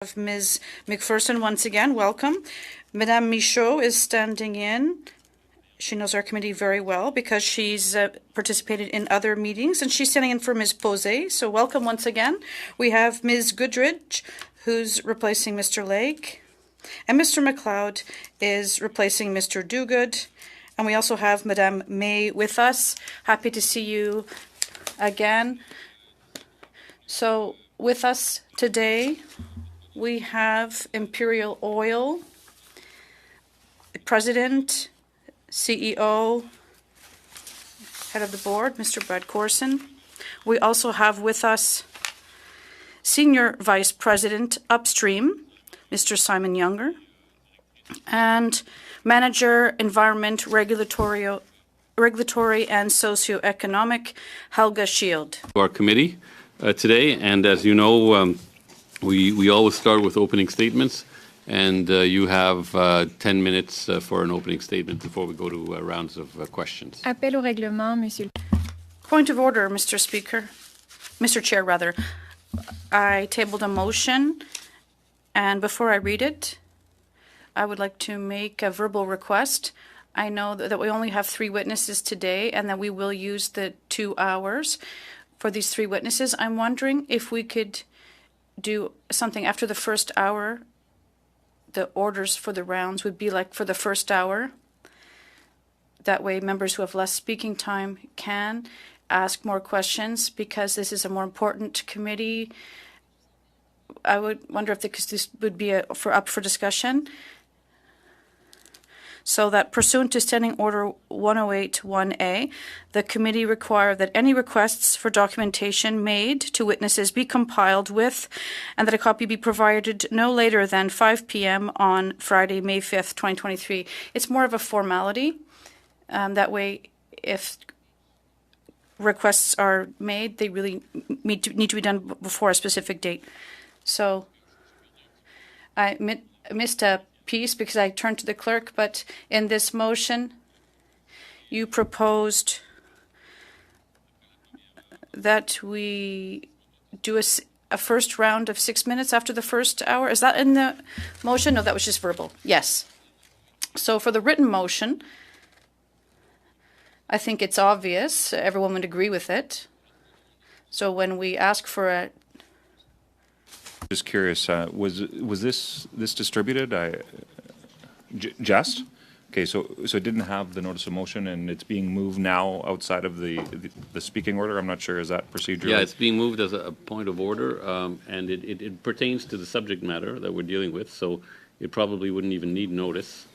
Of Ms. McPherson once again, welcome. Madame Michaud is standing in. She knows our committee very well because she's participated in other meetings, and she's standing in for Ms. Posey. So welcome once again. We have Ms. Goodridge, who's replacing Mr. Lake, and Mr. McLeod is replacing Mr. Dogood. And we also have Madame May with us. Happy to see you again. So with us today, we have Imperial Oil, President, CEO, Head of the Board, Mr. Brad Corson. We also have with us Senior Vice President, Upstream, Mr. Simon Younger, and Manager, Environment, Regulatory and Socioeconomic, Helga Shield. Our committee today, and as you know, we always start with opening statements, and you have 10 minutes for an opening statement before we go to rounds of questions. Appel au règlement, Monsieur. Point of order, Mr. Speaker. Mr. Chair, rather. I tabled a motion, and before I read it, I would like to make a verbal request. I know that we only have 3 witnesses today, and that we will use the 2 hours for these 3 witnesses. I'm wondering if we could do something after the first hour. The orders for the rounds would be like for the first hour. That way members who have less speaking time can ask more questions, because this is a more important committee. I would wonder if this would be up for discussion. So that pursuant to Standing Order 108-1A, the committee require that any requests for documentation made to witnesses be compiled with, and that a copy be provided no later than 5 p.m. on Friday, May 5th, 2023. It's more of a formality. That way, if requests are made, they really need to be done before a specific date. So I missed a piece because I turned to the clerk, but in this motion, you proposed that we do a first round of 6 minutes after the first hour. Is that in the motion? No, that was just verbal. Yes. So for the written motion, I think it's obvious. Everyone would agree with it. So when we ask for a Just curious, was this distributed? Just? Okay, so it didn't have the notice of motion, and it's being moved now outside of the speaking order. I'm not sure, is that procedural? Yeah, it's being moved as a point of order, and it pertains to the subject matter that we're dealing with, so it probably wouldn't even need notice.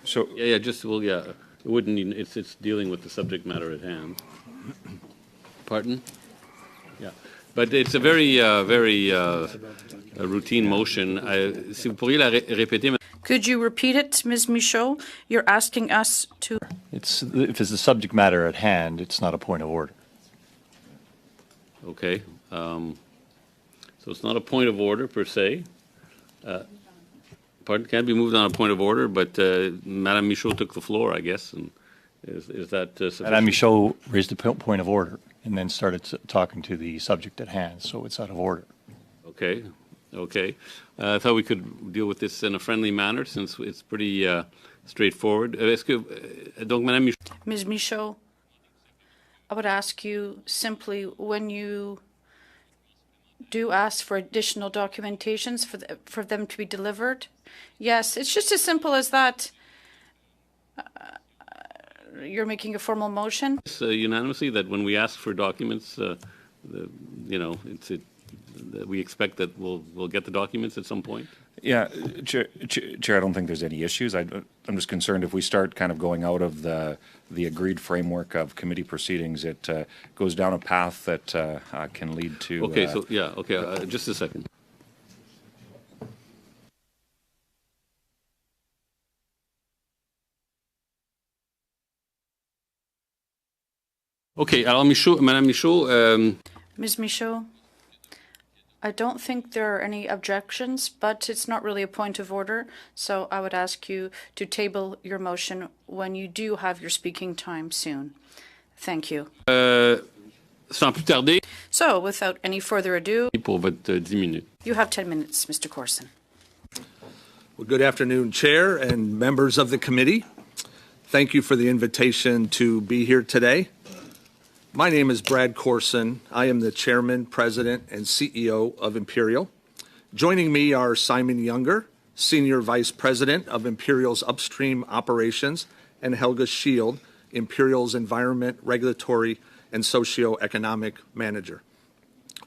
So yeah, it wouldn't need. It's dealing with the subject matter at hand. Pardon? Yeah. But it's a very routine motion. Si vous pourriez la répéter. Could you repeat it, Ms. Michaud? You're asking us to... If it's the subject matter at hand, it's not a point of order. Okay. So it's not a point of order per se. Pardon? Can't be moved on a point of order, but Madame Michaud took the floor, I guess. And is that sufficient? Madame Michaud raised a point of order and then started talking to the subject at hand, so it's out of order. Okay. Okay. I thought we could deal with this in a friendly manner since it's pretty straightforward. Donc, Madame Michaud. Ms. Michaud, I would ask you simply, when you do ask for additional documentations for them to be delivered, yes, it's just as simple as that. You're making a formal motion? Unanimously that when we ask for documents, we expect that we'll get the documents at some point. yeah, Chair, I don't think there's any issues. I'm just concerned if we start kind of going out of the agreed framework of committee proceedings, it goes down a path that can lead to... Okay, so, yeah, okay, just a second. Okay, alors Madame Michaud. Ms. Michaud, I don't think there are any objections, but it's not really a point of order, so I would ask you to table your motion when you do have your speaking time soon. Thank you. Sans plus tarder, So, without any further ado, pour votre 10 minutes. you have 10 minutes, Mr. Corson. Well, good afternoon, Chair and members of the committee. Thank you for the invitation to be here today. My name is Brad Corson. I am the Chairman, President, and CEO of Imperial. Joining me are Simon Younger, Senior Vice President of Imperial's Upstream Operations, and Helga Shield, Imperial's Environment, Regulatory, and Socioeconomic Manager.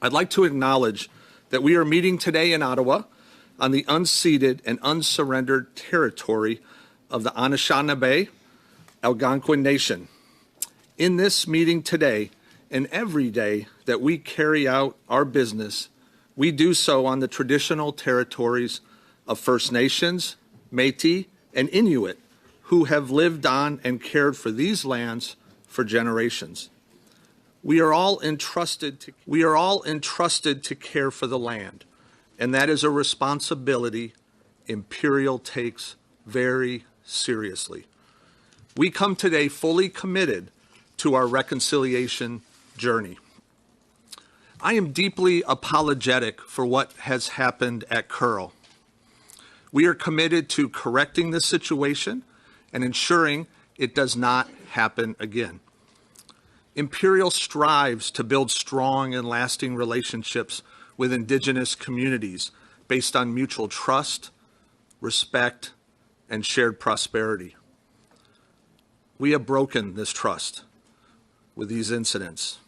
I'd like to acknowledge that we are meeting today in Ottawa on the unceded and unsurrendered territory of the Anishinaabe Algonquin Nation. In this meeting today and every day that we carry out our business, we do so on the traditional territories of First Nations, Métis, and Inuit, who have lived on and cared for these lands for generations. We are all entrusted to care for the land, and that is a responsibility Imperial takes very seriously. We come today fully committed to our reconciliation journey. I am deeply apologetic for what has happened at Kearl. We are committed to correcting this situation and ensuring it does not happen again. Imperial strives to build strong and lasting relationships with Indigenous communities based on mutual trust, respect, and shared prosperity. We have broken this trust with these incidents,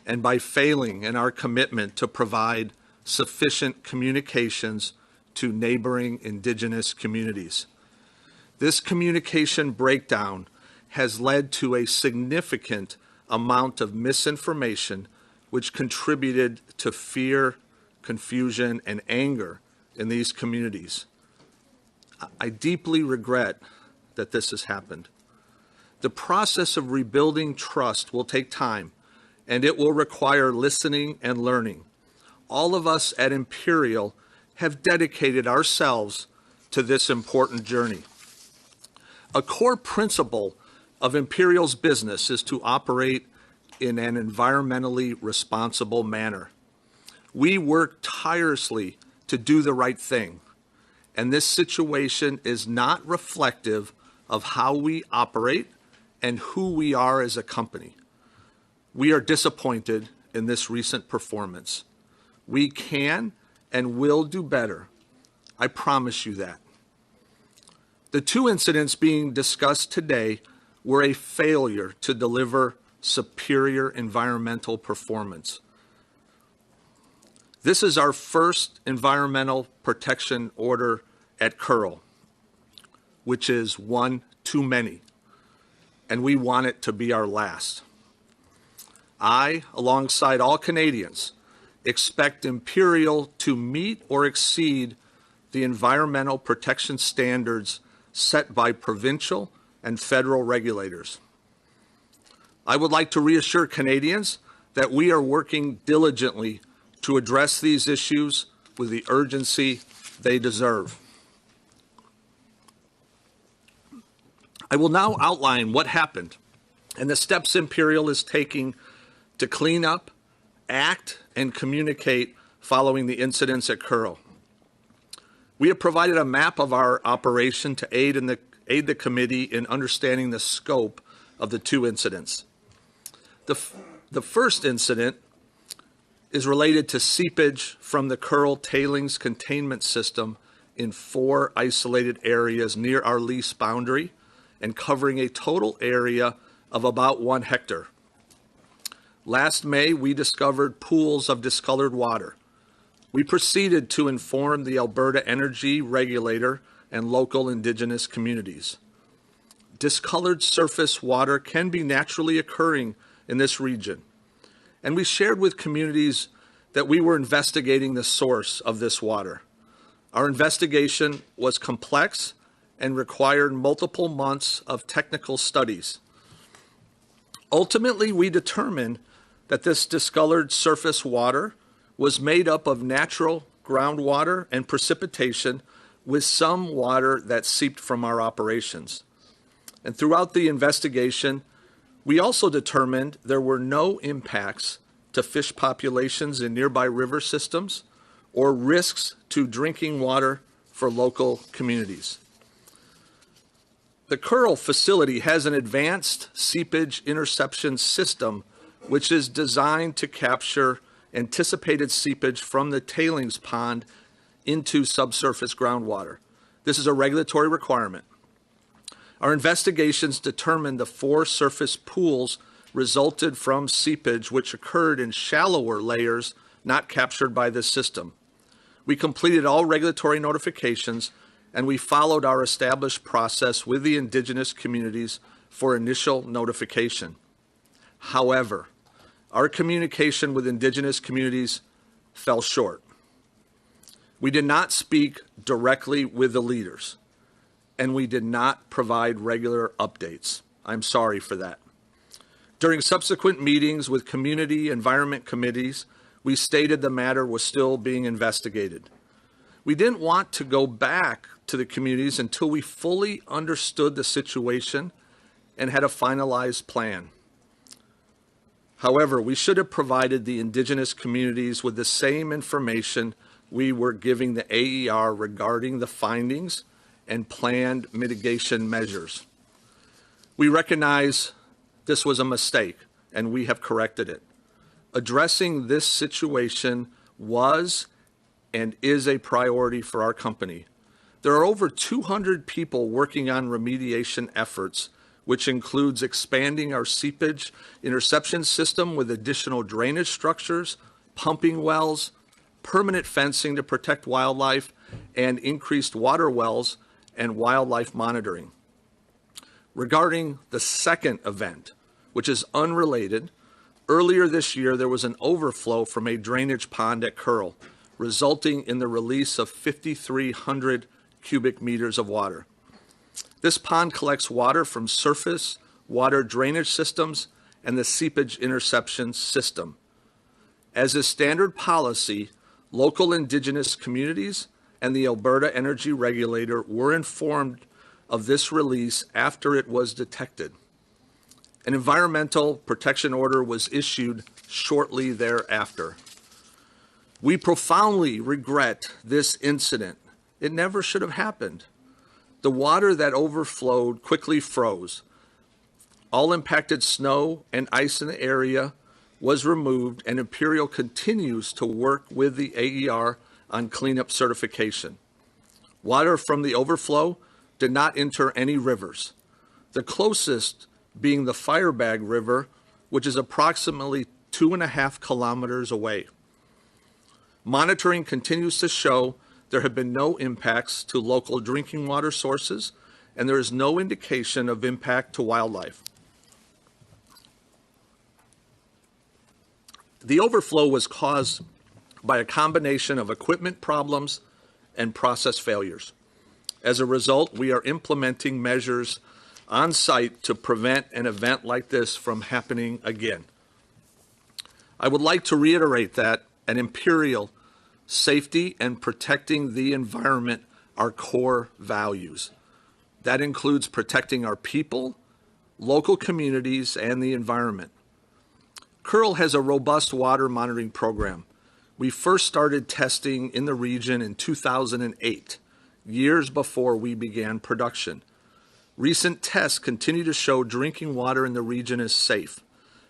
and by failing in our commitment to provide sufficient communications to neighboring Indigenous communities. This communication breakdown has led to a significant amount of misinformation which contributed to fear, confusion, and anger in these communities. I deeply regret that this has happened. The process of rebuilding trust will take time, and it will require listening and learning. All of us at Imperial have dedicated ourselves to this important journey. A core principle of Imperial's business is to operate in an environmentally responsible manner. We work tirelessly to do the right thing, and this situation is not reflective of how we operate and who we are as a company. We are disappointed in this recent performance. We can and will do better. I promise you that. The two incidents being discussed today were a failure to deliver superior environmental performance. This is our first environmental protection order at Kearl, which is one too many, and we want it to be our last. I, alongside all Canadians, expect Imperial to meet or exceed the environmental protection standards set by provincial and federal regulators. I would like to reassure Canadians that we are working diligently to address these issues with the urgency they deserve. I will now outline what happened and the steps Imperial is taking to clean up, act, and communicate following the incidents at Kearl. We have provided a map of our operation to aid the committee in understanding the scope of the two incidents. The first incident is related to seepage from the Kearl Tailings containment system in 4 isolated areas near our lease boundary and covering a total area of about 1 hectare. Last May, we discovered pools of discolored water. We proceeded to inform the Alberta Energy Regulator and local Indigenous communities. Discolored surface water can be naturally occurring in this region, and we shared with communities that we were investigating the source of this water. Our investigation was complex and required multiple months of technical studies. Ultimately, we determined that this discolored surface water was made up of natural groundwater and precipitation with some water that seeped from our operations. And throughout the investigation, We also determined there were no impacts to fish populations in nearby river systems or risks to drinking water for local communities. The Kearl facility has an advanced seepage interception system which is designed to capture anticipated seepage from the tailings pond into subsurface groundwater. This is a regulatory requirement. Our investigations determined the 4 surface pools resulted from seepage which occurred in shallower layers not captured by this system. We completed all regulatory notifications and we followed our established process with the Indigenous communities for initial notification. However, our communication with Indigenous communities fell short. We did not speak directly with the leaders, and we did not provide regular updates. I'm sorry for that. During subsequent meetings with community environment committees, we stated the matter was still being investigated. We didn't want to go back to the communities until we fully understood the situation and had a finalized plan. However, we should have provided the Indigenous communities with the same information we were giving the AER regarding the findings and planned mitigation measures. We recognize this was a mistake and we have corrected it. Addressing this situation was and is a priority for our company. There are over 200 people working on remediation efforts, which includes expanding our seepage interception system with additional drainage structures, pumping wells, permanent fencing to protect wildlife, and increased water wells and wildlife monitoring. Regarding the second event, which is unrelated, earlier this year there was an overflow from a drainage pond at Kearl, resulting in the release of 5,300 cubic meters of water. This pond collects water from surface water drainage systems and the seepage interception system. As is standard policy, local Indigenous communities and the Alberta Energy Regulator were informed of this release after it was detected. An environmental protection order was issued shortly thereafter. We profoundly regret this incident. It never should have happened. The water that overflowed quickly froze. All impacted snow and ice in the area was removed, and Imperial continues to work with the AER on cleanup certification. Water from the overflow did not enter any rivers, the closest being the Firebag River, which is approximately 2.5 kilometers away. Monitoring continues to show there have been no impacts to local drinking water sources, and there is no indication of impact to wildlife. The overflow was caused by a combination of equipment problems and process failures. As a result, we are implementing measures on site to prevent an event like this from happening again. I would like to reiterate that at Imperial, safety and protecting the environment are core values. That includes protecting our people, local communities, and the environment. Kearl has a robust water monitoring program. We first started testing in the region in 2008, years before we began production. Recent tests continue to show drinking water in the region is safe.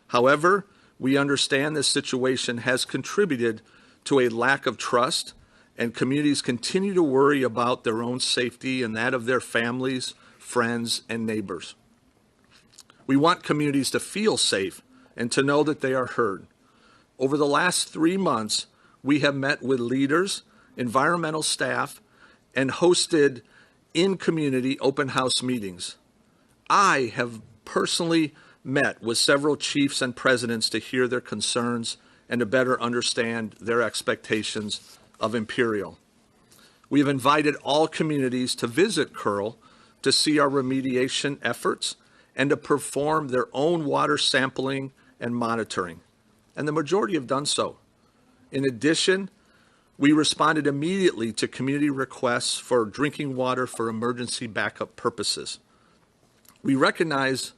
However, we understand this situation has contributed to a lack of trust, and communities continue to worry about their own safety and that of their families, friends, and neighbors. We want communities to feel safe and to know that they are heard. Over the last 3 months, we have met with leaders, environmental staff, and hosted in-community open house meetings. I have personally met with several chiefs and presidents to hear their concerns and to better understand their expectations of Imperial. We have invited all communities to visit Kearl to see our remediation efforts and to perform their own water sampling and monitoring, and the majority have done so. In addition, we responded immediately to community requests for drinking water for emergency backup purposes. We recognize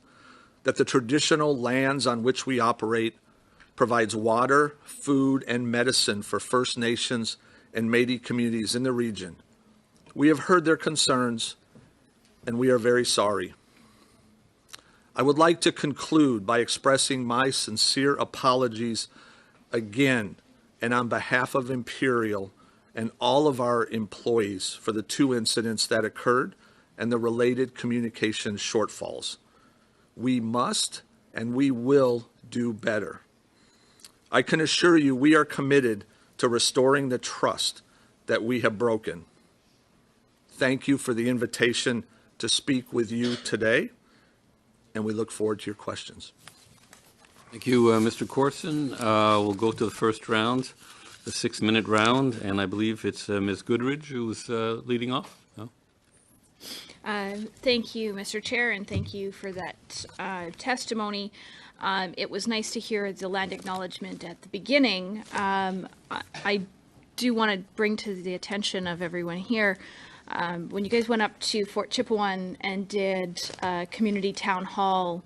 that the traditional lands on which we operate provides water, food, and medicine for First Nations and Métis communities in the region. We have heard their concerns, and we are very sorry. I would like to conclude by expressing my sincere apologies again and on behalf of Imperial and all of our employees for the 2 incidents that occurred and the related communication shortfalls. We must and we will do better. I can assure you we are committed to restoring the trust that we have broken. Thank you for the invitation to speak with you today, and we look forward to your questions. Thank you, Mr. Corson. We'll go to the first round, the 6-minute round, and I believe it's Ms. Goodridge who's leading off. No? Thank you, Mr. Chair, and thank you for that testimony. It was nice to hear the land acknowledgement at the beginning. I do want to bring to the attention of everyone here, when you guys went up to Fort Chipewyan and did a community town hall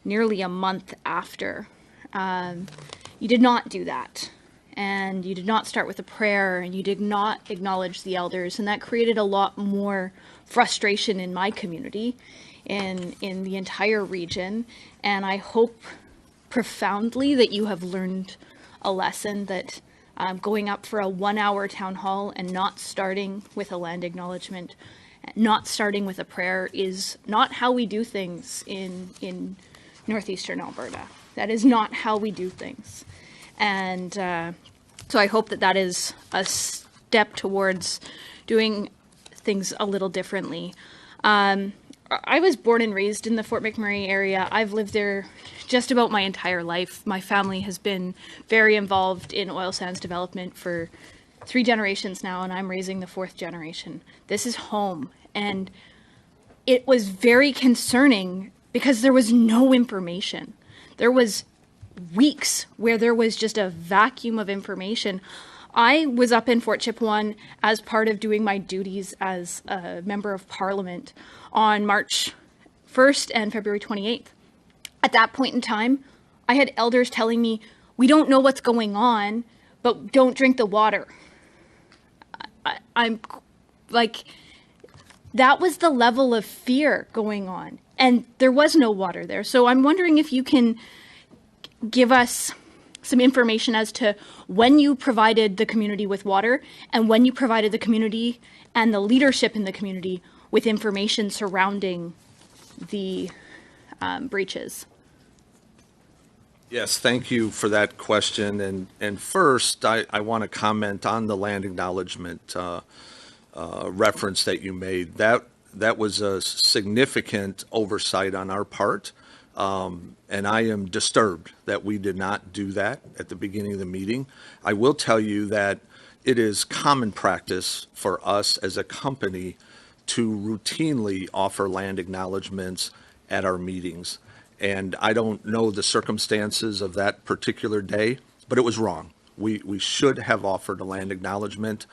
nearly a month after, you did not do that. And you did not start with a prayer, and you did not acknowledge the elders, and that created a lot more frustration in my community, in the entire region. And I hope profoundly that you have learned a lesson, that going up for a 1-hour town hall and not starting with a land acknowledgement, not starting with a prayer, is not how we do things in northeastern Alberta. That is not how we do things. And so I hope that that is a step towards doing things a little differently. I was born and raised in the Fort McMurray area. I've lived there just about my entire life. My family has been very involved in oil sands development for 3 generations now, and I'm raising the 4th generation. This is home. And it was very concerning because there was no information. There was weeks where there was just a vacuum of information. I was up in Fort Chipewyan as part of doing my duties as a member of Parliament on March 1st and February 28th. At that point in time, I had elders telling me, we don't know what's going on, but don't drink the water. I'm like, that was the level of fear going on. And there was no water there. So I'm wondering if you can give us some information as to when you provided the community with water and when you provided the community and the leadership in the community with information surrounding the breaches. Yes, thank you for that question. And first, I want to comment on the land acknowledgement reference that you made. That was a significant oversight on our part. And I am disturbed that we did not do that at the beginning of the meeting. I will tell you that it is common practice for us as a company to routinely offer land acknowledgements at our meetings. And I don't know the circumstances of that particular day, but it was wrong. We should have offered a land acknowledgement.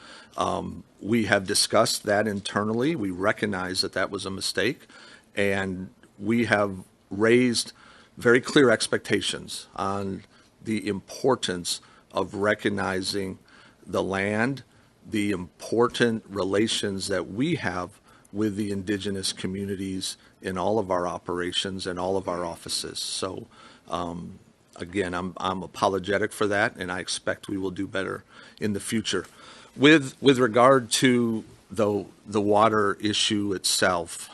We have discussed that internally. We recognize that that was a mistake, and we have raised very clear expectations on the importance of recognizing the land, the important relations that we have with the Indigenous communities in all of our operations and all of our offices. So again, I'm apologetic for that, and I expect we will do better in the future. With regard to the water issue itself,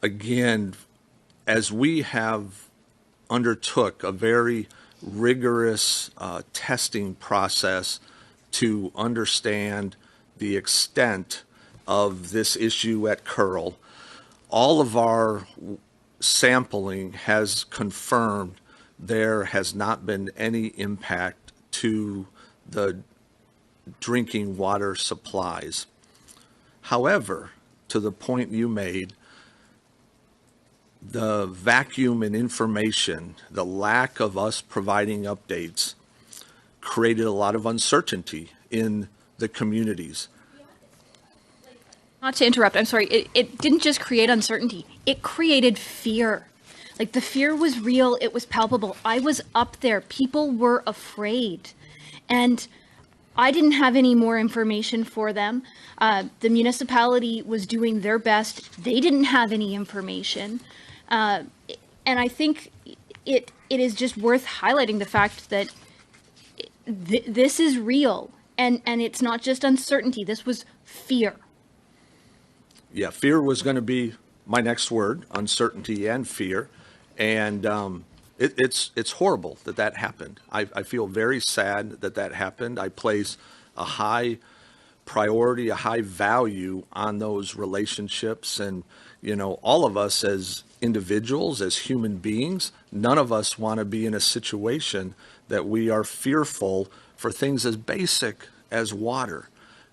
again, as we have undertook a very rigorous testing process to understand the extent of this issue at Kearl, all of our sampling has confirmed there has not been any impact to the drinking water supplies. However, to the point you made, the vacuum in information, the lack of us providing updates, created a lot of uncertainty in the communities. Not to interrupt, I'm sorry. It didn't just create uncertainty. It created fear. Like, the fear was real. It was palpable. I was up there. People were afraid. And I didn't have any more information for them. The municipality was doing their best. They didn't have any information. And I think it is just worth highlighting the fact that this is real. And it's not just uncertainty. This was fear. Yeah, fear was going to be my next word, uncertainty and fear. And it's horrible that happened. I feel very sad that happened. I place a high priority, a high value on those relationships. And, you know, all of us as individuals, as human beings, none of us want to be in a situation that we are fearful for things as basic as water.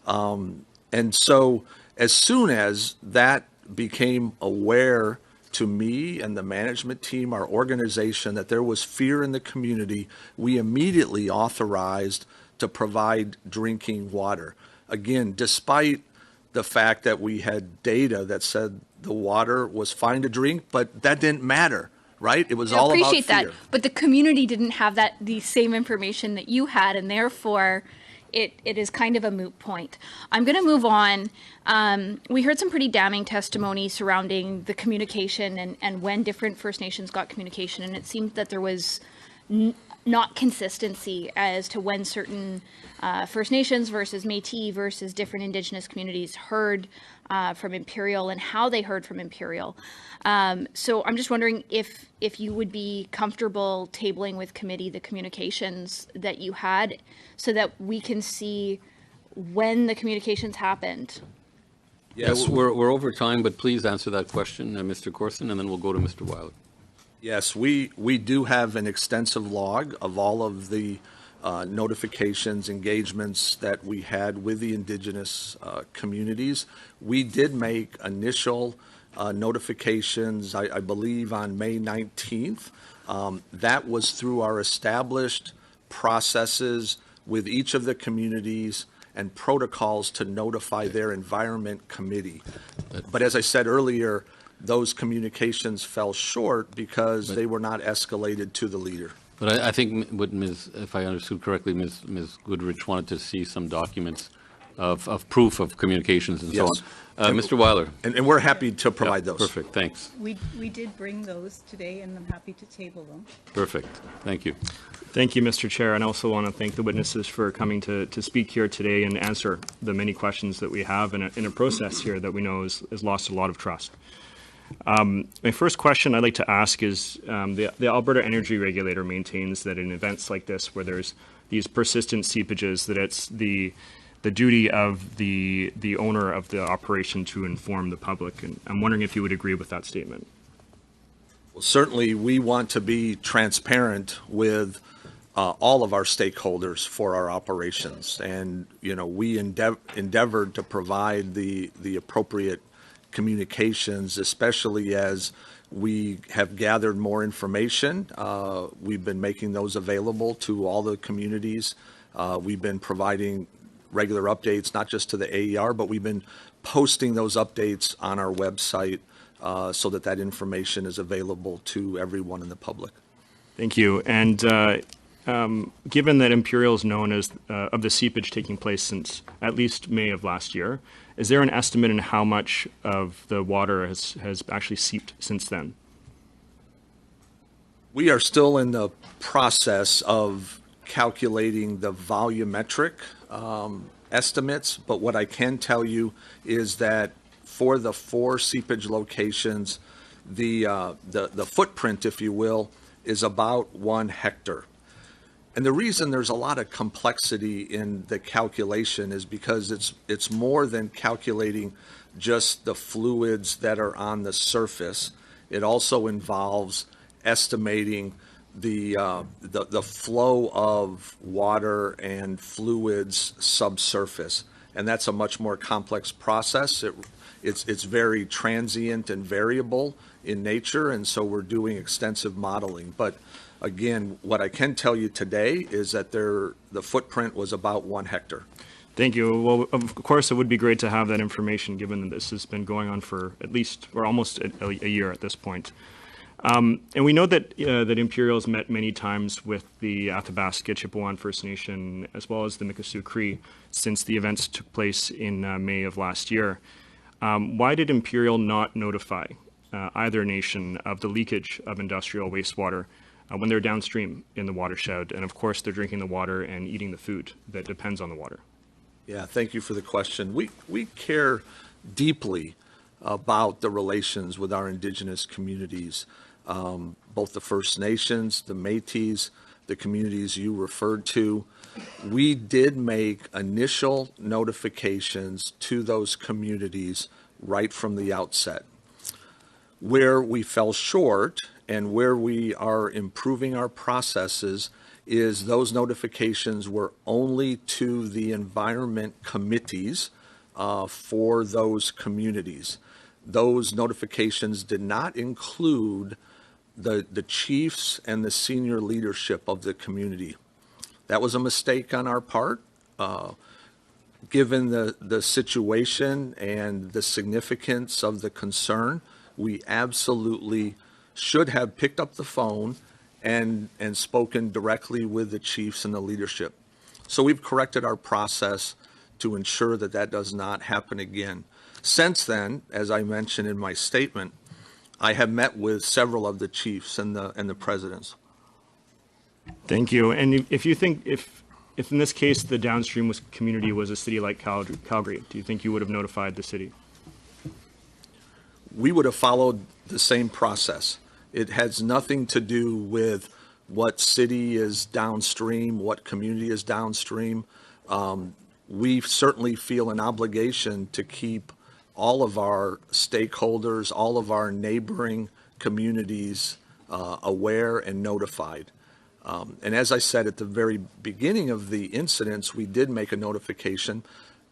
And so as soon as that became aware to me and the management team, our organization, that there was fear in the community, we immediately authorized to provide drinking water. Again, despite the fact that we had data that said the water was fine to drink, but that didn't matter, right? It was all about fear. I appreciate that, but the community didn't have the same information that you had, and therefore it is kind of a moot point. I'm going to move on. We heard some pretty damning testimony surrounding the communication and when different First Nations got communication, and it seemed that there was not consistency as to when certain First Nations versus Métis versus different Indigenous communities heard from Imperial and how they heard from Imperial. So I'm just wondering if you would be comfortable tabling with committee the communications that you had so that we can see when the communications happened. Yes, we're over time, but please answer that question, Mr. Corson, and then we'll go to Mr. Weiler. yes, we do have an extensive log of all of the notifications, engagements that we had with the Indigenous communities. We did make initial notifications, I believe, on May 19th. That was through our established processes with each of the communities and protocols to notify their environment committee. But as I said earlier, those communications fell short because they were not escalated to the leader. But I think what if I understood correctly, Ms. Goodrich wanted to see some documents of proof of communications and so Yes. on. Mr. Weiler. And we're happy to provide those. Perfect, thanks. We did bring those today, and I'm happy to table them. Perfect, thank you. Thank you, Mr. Chair, and I also want to thank the witnesses for coming to speak here today and answer the many questions that we have in a process here that we know has lost a lot of trust. My first question I'd like to ask is the Alberta Energy Regulator maintains that in events like this where there's these persistent seepages that it's the duty of the owner of the operation to inform the public, and I'm wondering if you would agree with that statement. Well, certainly we want to be transparent with all of our stakeholders for our operations, and you know we endeavored to provide the appropriate communications, especially as we have gathered more information. We've been making those available to all the communities. We've been providing regular updates, not just to the AER, but we've been posting those updates on our website so that information is available to everyone in the public. Thank you. And given that Imperial is known as of the seepage taking place since at least May of last year, is there an estimate in how much of the water has actually seeped since then? We are still in the process of calculating the volumetric estimates, but what I can tell you is that for the 4 seepage locations, the footprint, if you will, is about 1 hectare. And the reason there's a lot of complexity in the calculation is because it's more than calculating just the fluids that are on the surface. It also involves estimating the flow of water and fluids subsurface, and that's a much more complex process. It's very transient and variable in nature, and so we're doing extensive modeling. But again, what I can tell you today is that the footprint was about 1 hectare. Thank you. Well, of course, it would be great to have that information, given that this has been going on for at least, or almost a year at this point. And we know that that Imperial's met many times with the Athabasca Chippewan First Nation, as well as the Mikisew Cree, since the events took place in May of last year. Why did Imperial not notify either nation of the leakage of industrial wastewater when they're downstream in the watershed? And of course, they're drinking the water and eating the food that depends on the water. Yeah, thank you for the question. We care deeply about the relations with our Indigenous communities, both the First Nations, the Métis, the communities you referred to. We did make initial notifications to those communities right from the outset. Where we fell short and where we are improving our processes is those notifications were only to the environment committees for those communities. Those notifications did not include the chiefs and the senior leadership of the community. That was a mistake on our part. Given the situation and the significance of the concern, we absolutely should have picked up the phone and spoken directly with the chiefs and the leadership. So we've corrected our process to ensure that that does not happen again. Since then, as I mentioned in my statement, I have met with several of the chiefs and the presidents. Thank you. And if you think, if in this case the downstream community was a city like Calgary, do you think you would have notified the city? We would have followed the same process. It has nothing to do with what city is downstream, what community is downstream. We certainly feel an obligation to keep all of our stakeholders, all of our neighboring communities aware and notified. And as I said at the very beginning of the incidents, we did make a notification,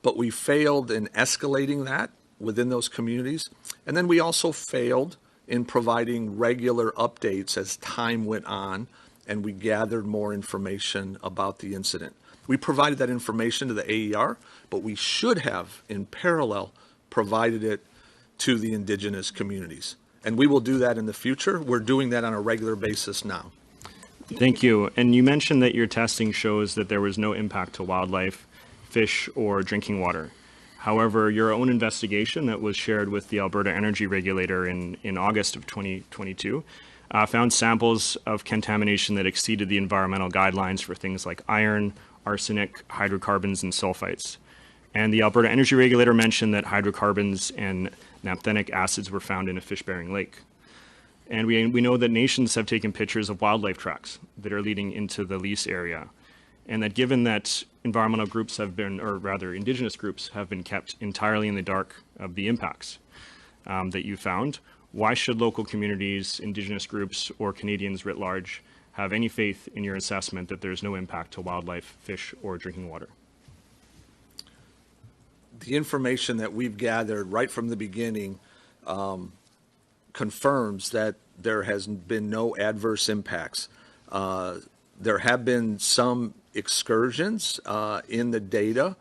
but we failed in escalating that within those communities. And then we also failed in providing regular updates as time went on and we gathered more information about the incident. We provided that information to the AER, but we should have, in parallel, provided it to the Indigenous communities. And we will do that in the future. We're doing that on a regular basis now. Thank you. And you mentioned that your testing shows that there was no impact to wildlife, fish, or drinking water. However, your own investigation that was shared with the Alberta Energy Regulator in August of 2022 found samples of contamination that exceeded the environmental guidelines for things like iron, arsenic, hydrocarbons, and sulfites. And the Alberta Energy Regulator mentioned that hydrocarbons and naphthenic acids were found in a fish-bearing lake. And we know that nations have taken pictures of wildlife tracks that are leading into the lease area. And that given that environmental groups have been, or rather Indigenous groups have been kept entirely in the dark of the impacts that you found, why should local communities, Indigenous groups, or Canadians writ large have any faith in your assessment that there's no impact to wildlife, fish, or drinking water? The information that we've gathered right from the beginning confirms that there has been no adverse impacts. There have been some excursions in the data,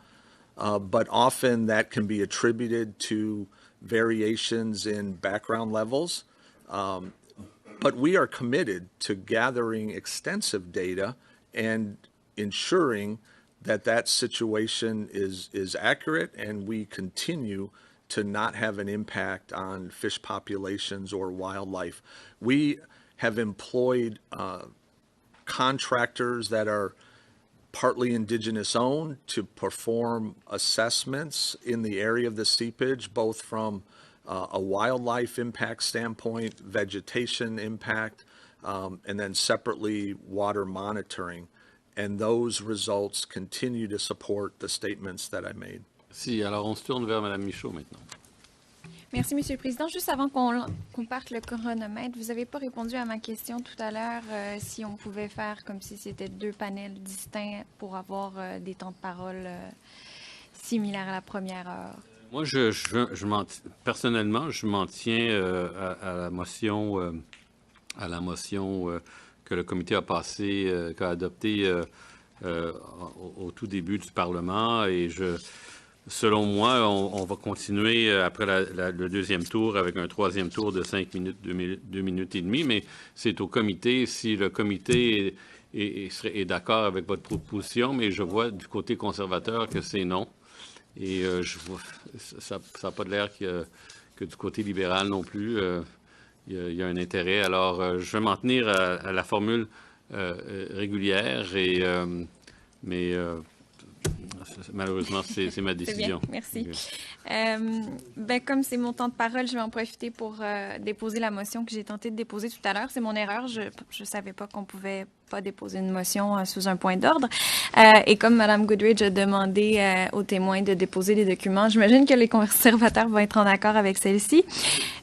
but often that can be attributed to variations in background levels. But we are committed to gathering extensive data and ensuring that that situation is accurate and we continue to not have an impact on fish populations or wildlife. We have employed contractors that are partly Indigenous owned to perform assessments in the area of the seepage, both from a wildlife impact standpoint, vegetation impact, and then separately water monitoring. And those results continue to support the statements that I made. Si, alors on se tourne vers Madame Michaud maintenant. Merci, Monsieur le Président. Juste avant qu'on parte le chronomètre, vous n'avez pas répondu à ma question tout à l'heure si on pouvait faire comme si c'était deux panels distincts pour avoir des temps de parole similaires à la première heure. Moi, personnellement, je m'en tiens à la motion que le comité a passée, qu'a adoptée au tout début du Parlement. Et selon moi, on va continuer après le deuxième tour avec un troisième tour de 5 minutes, 2 minutes et demie. Mais c'est au comité, si le comité est d'accord avec votre proposition, mais je vois du côté conservateur que c'est non. Et ça n'a pas l'air que du côté libéral non plus, il y a un intérêt. Alors, je vais m'en tenir à la formule régulière, mais malheureusement, c'est ma C'est bien, décision. merci. Comme c'est mon temps de parole, je vais en profiter pour déposer la motion que j'ai tenté de déposer tout à l'heure. C'est mon erreur. Je ne savais pas qu'on pouvait pas déposer une motion sous un point d'ordre. Et comme Mme Goodridge a demandé aux témoins de déposer des documents, j'imagine que les conservateurs vont être en accord avec celle-ci.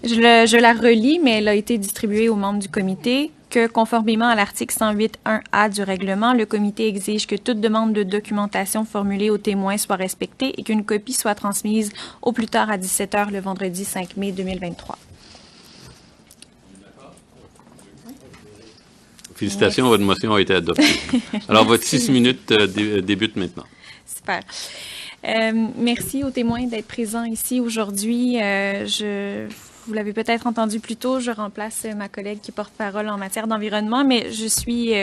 Je la relis, mais elle a été distribuée aux membres du comité. Que, conformément à l'article 108.1a du règlement, le comité exige que toute demande de documentation formulée aux témoins soit respectée et qu'une copie soit transmise au plus tard à 17 h le vendredi 5 mai 2023. Félicitations, votre motion a été adoptée. Alors, votre 6 minutes débute maintenant. Super. Merci aux témoins d'être présents ici aujourd'hui. Vous l'avez peut-être entendu plus tôt, je remplace ma collègue qui est porte-parole en matière d'environnement, mais je suis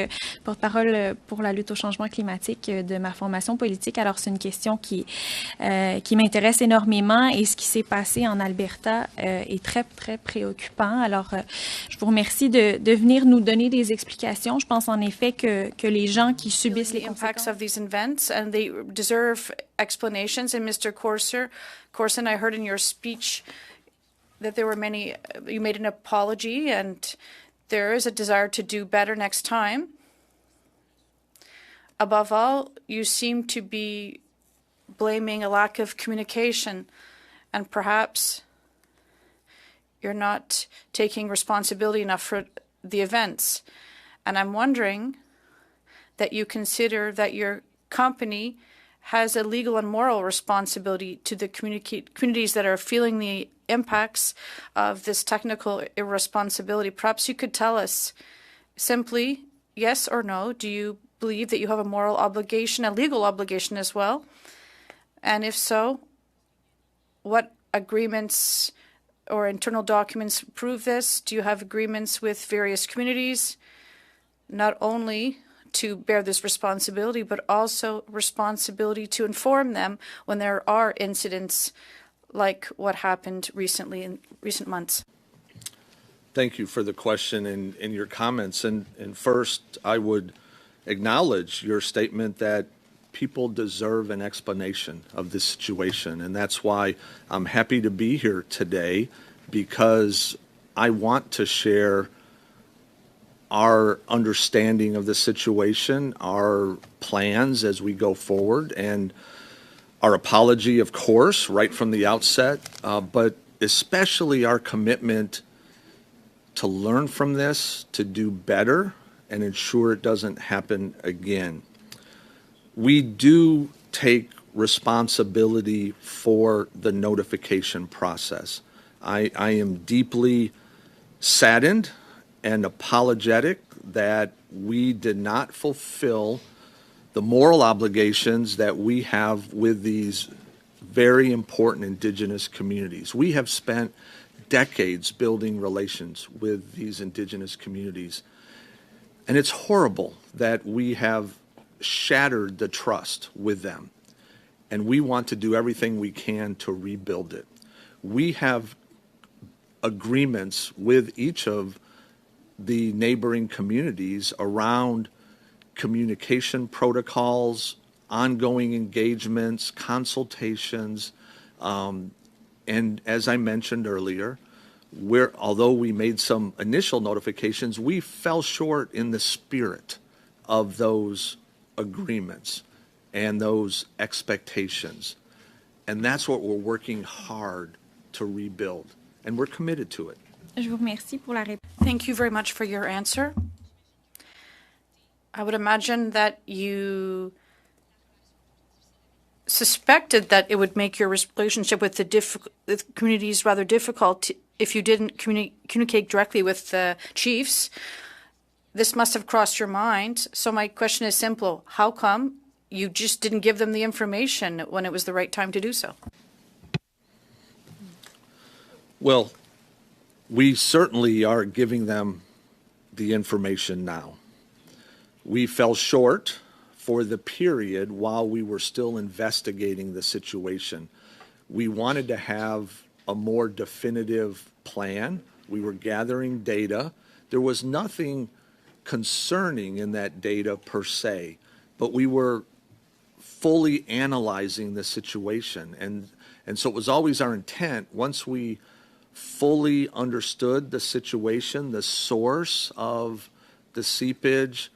porte-parole pour la lutte au changement climatique de ma formation politique. Alors, c'est une question qui m'intéresse énormément et ce qui s'est passé en Alberta est très, très préoccupant. Alors, je vous remercie de venir nous donner des explications. Je pense en effet que les gens qui subissent les impacts conséquences... of these events, and they deserve explanations. And Mr. Corson, I heard in your speech that there were many, you made an apology, and there is a desire to do better next time. Above all, you seem to be blaming a lack of communication, and perhaps you're not taking responsibility enough for the events. And I'm wondering that you consider that your company has a legal and moral responsibility to the communities that are feeling the impacts of this technical irresponsibility. Perhaps you could tell us simply, yes or no, do you believe that you have a moral obligation, a legal obligation as well? And if so, what agreements or internal documents prove this? Do you have agreements with various communities, not only to bear this responsibility, but also responsibility to inform them when there are incidents like what happened recently in recent months? Thank you for the question and your comments. And first, I would acknowledge your statement that people deserve an explanation of this situation. And that's why I'm happy to be here today, because I want to share our understanding of the situation, our plans as we go forward, and our apology, of course, right from the outset, but especially our commitment to learn from this, to do better, and ensure it doesn't happen again. We do take responsibility for the notification process. I am deeply saddened and apologetic that we did not fulfill the moral obligations that we have with these very important Indigenous communities. We have spent decades building relations with these Indigenous communities, and it's horrible that we have shattered the trust with them, and we want to do everything we can to rebuild it. We have agreements with each of the neighboring communities around communication protocols, ongoing engagements, consultations, and as I mentioned earlier, although we made some initial notifications, we fell short in the spirit of those agreements and those expectations. And that's what we're working hard to rebuild, and we're committed to it. Je vous remercie pour la réponse. Thank you very much for your answer. I would imagine that you suspected that it would make your relationship with the communities rather difficult if you didn't communicate directly with the chiefs. this must have crossed your mind. So my question is simple. How come you just didn't give them the information when it was the right time to do so? Well, we certainly are giving them the information now. We fell short for the period while we were still investigating the situation. We wanted to have a more definitive plan. We were gathering data. There was nothing concerning in that data per se, but we were fully analyzing the situation. And so it was always our intent, once we fully understood the situation, the source of the seepage,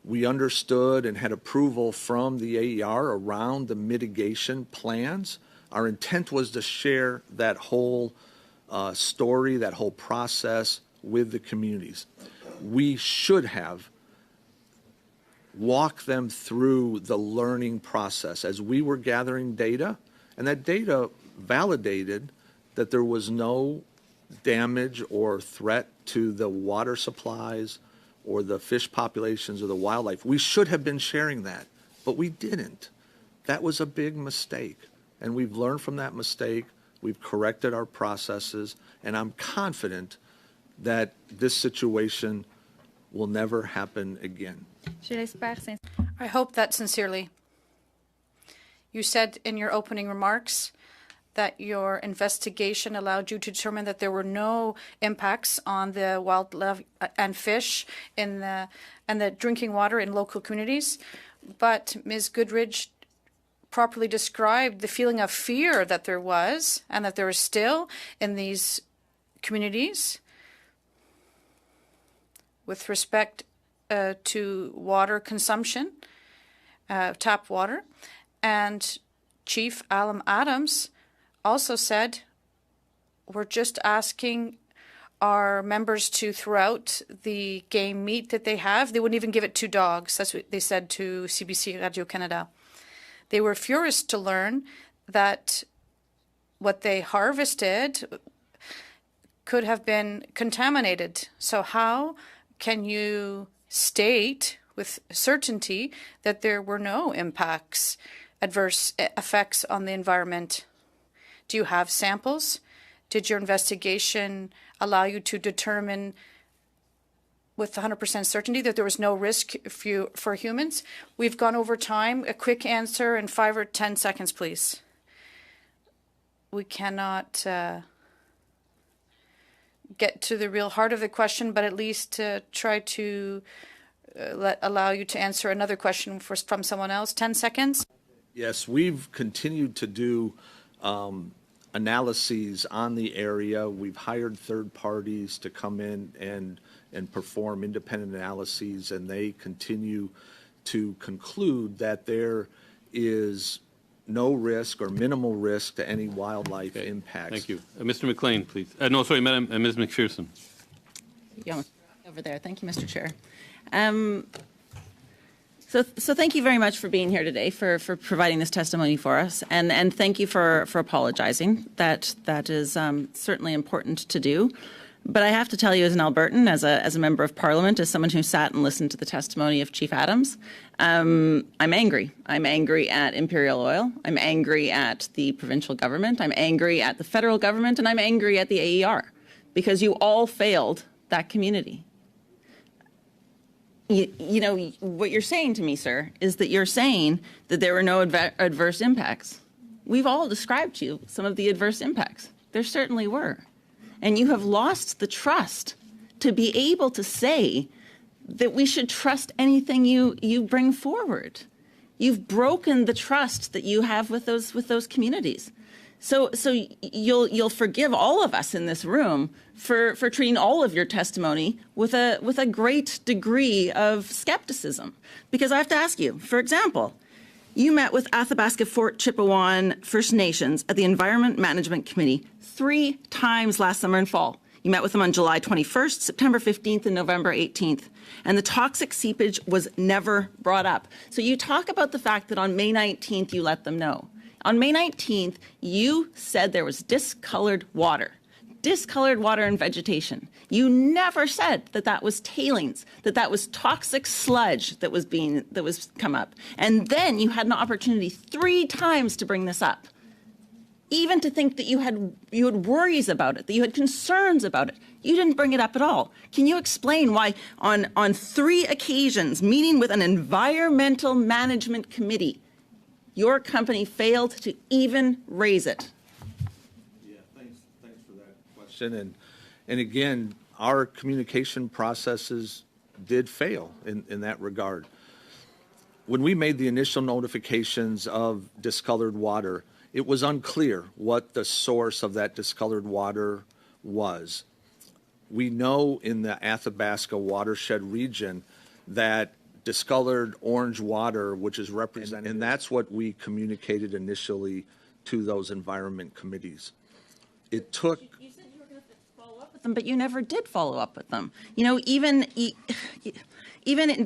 we understood and had approval from the AER around the mitigation plans. Our intent was to share that whole story, that whole process with the communities. We should have walked them through the learning process as we were gathering data, and that data validated that there was no damage or threat to the water supplies or the fish populations or the wildlife. We should have been sharing that, but we didn't. That was a big mistake, and we've learned from that mistake. We've corrected our processes, and I'm confident that this situation will never happen again. Je l'espère sincèrement. I hope that sincerely. You said in your opening remarks that your investigation allowed you to determine that there were no impacts on the wildlife and fish and the drinking water in local communities. But Ms. Goodridge properly described the feeling of fear that there was and that there is still in these communities with respect to water consumption, tap water. And Chief Alum Adams also said, we're just asking our members to throw out the game meat that they have. They wouldn't even give it to dogs. That's what they said to CBC Radio-Canada. They were furious to learn that what they harvested could have been contaminated. So how can you state with certainty that there were no impacts, adverse effects on the environment? Do you have samples? Did your investigation allow you to determine with 100% certainty that there was no risk for humans? We've gone over time. A quick answer in 5 or 10 seconds, please. We cannot get to the real heart of the question, but at least try to allow you to answer another question from someone else. 10 seconds. Yes, we've continued to do analyses on the area. We've hired third parties to come in and perform independent analyses, and they continue to conclude that there is no risk or minimal risk to any wildlife impacts. Thank you. Mr. McLean, please. No, sorry, Madam, Ms. McPherson. Yeah, over there. Thank you, Mr. Chair. So thank you very much for being here today, for providing this testimony for us, and thank you for apologizing. That is certainly important to do. But I have to tell you, as an Albertan, as a member of Parliament, as someone who sat and listened to the testimony of Chief Adams, I'm angry. I'm angry at Imperial Oil. I'm angry at the provincial government. I'm angry at the federal government, and I'm angry at the AER, because you all failed that community. You know, what you're saying to me, sir, is that you're saying that there were no adverse impacts. We've all described to you some of the adverse impacts. There certainly were. And you have lost the trust to be able to say that we should trust anything you bring forward. You've broken the trust that you have with those communities. So you'll forgive all of us in this room for treating all of your testimony with a great degree of skepticism. Because I have to ask you, for example, you met with Athabasca Fort Chipewyan First Nations at the Environment Management Committee 3 times last summer and fall. You met with them on July 21st, September 15th, and November 18th. And the toxic seepage was never brought up. So you talk about the fact that on May 19th you let them know. On May 19th, you said there was discolored water. discolored water and vegetation. You never said that that was tailings, that that was toxic sludge that was come up. And then you had an opportunity 3 times to bring this up. Even to think that you had worries about it, that you had concerns about it. You didn't bring it up at all. Can you explain why on 3 occasions, meeting with an environmental management committee, your company failed to even raise it? Yeah, thanks for that question. And again, our communication processes did fail in that regard. When we made the initial notifications of discolored water, it was unclear what the source of that discolored water was. We know in the Athabasca watershed region that discolored orange water, which is represented, and that's what we communicated initially to those environment committees. It took... You said you were going to follow up with them, but you never did follow up with them. You know, even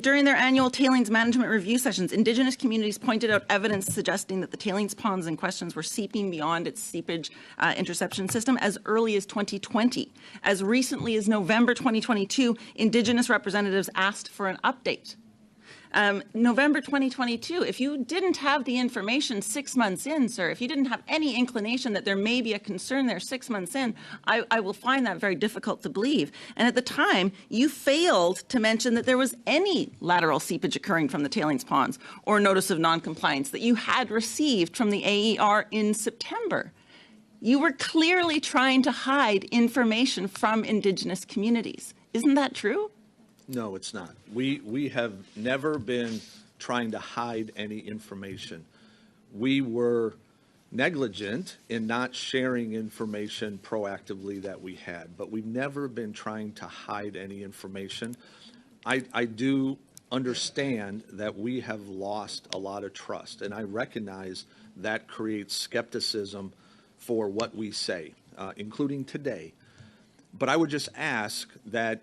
during their annual tailings management review sessions, Indigenous communities pointed out evidence suggesting that the tailings ponds in questions were seeping beyond its seepage interception system as early as 2020. As recently as November 2022, Indigenous representatives asked for an update. November 2022, if you didn't have the information 6 months in, sir, if you didn't have any inclination that there may be a concern there 6 months in, I will find that very difficult to believe. And at the time, you failed to mention that there was any lateral seepage occurring from the tailings ponds or notice of noncompliance that you had received from the AER in September. You were clearly trying to hide information from Indigenous communities. Isn't that true? No, it's not. We have never been trying to hide any information. We were negligent in not sharing information proactively that we had, but we've never been trying to hide any information. I do understand that we have lost a lot of trust, and I recognize that creates skepticism for what we say, including today. But I would just ask that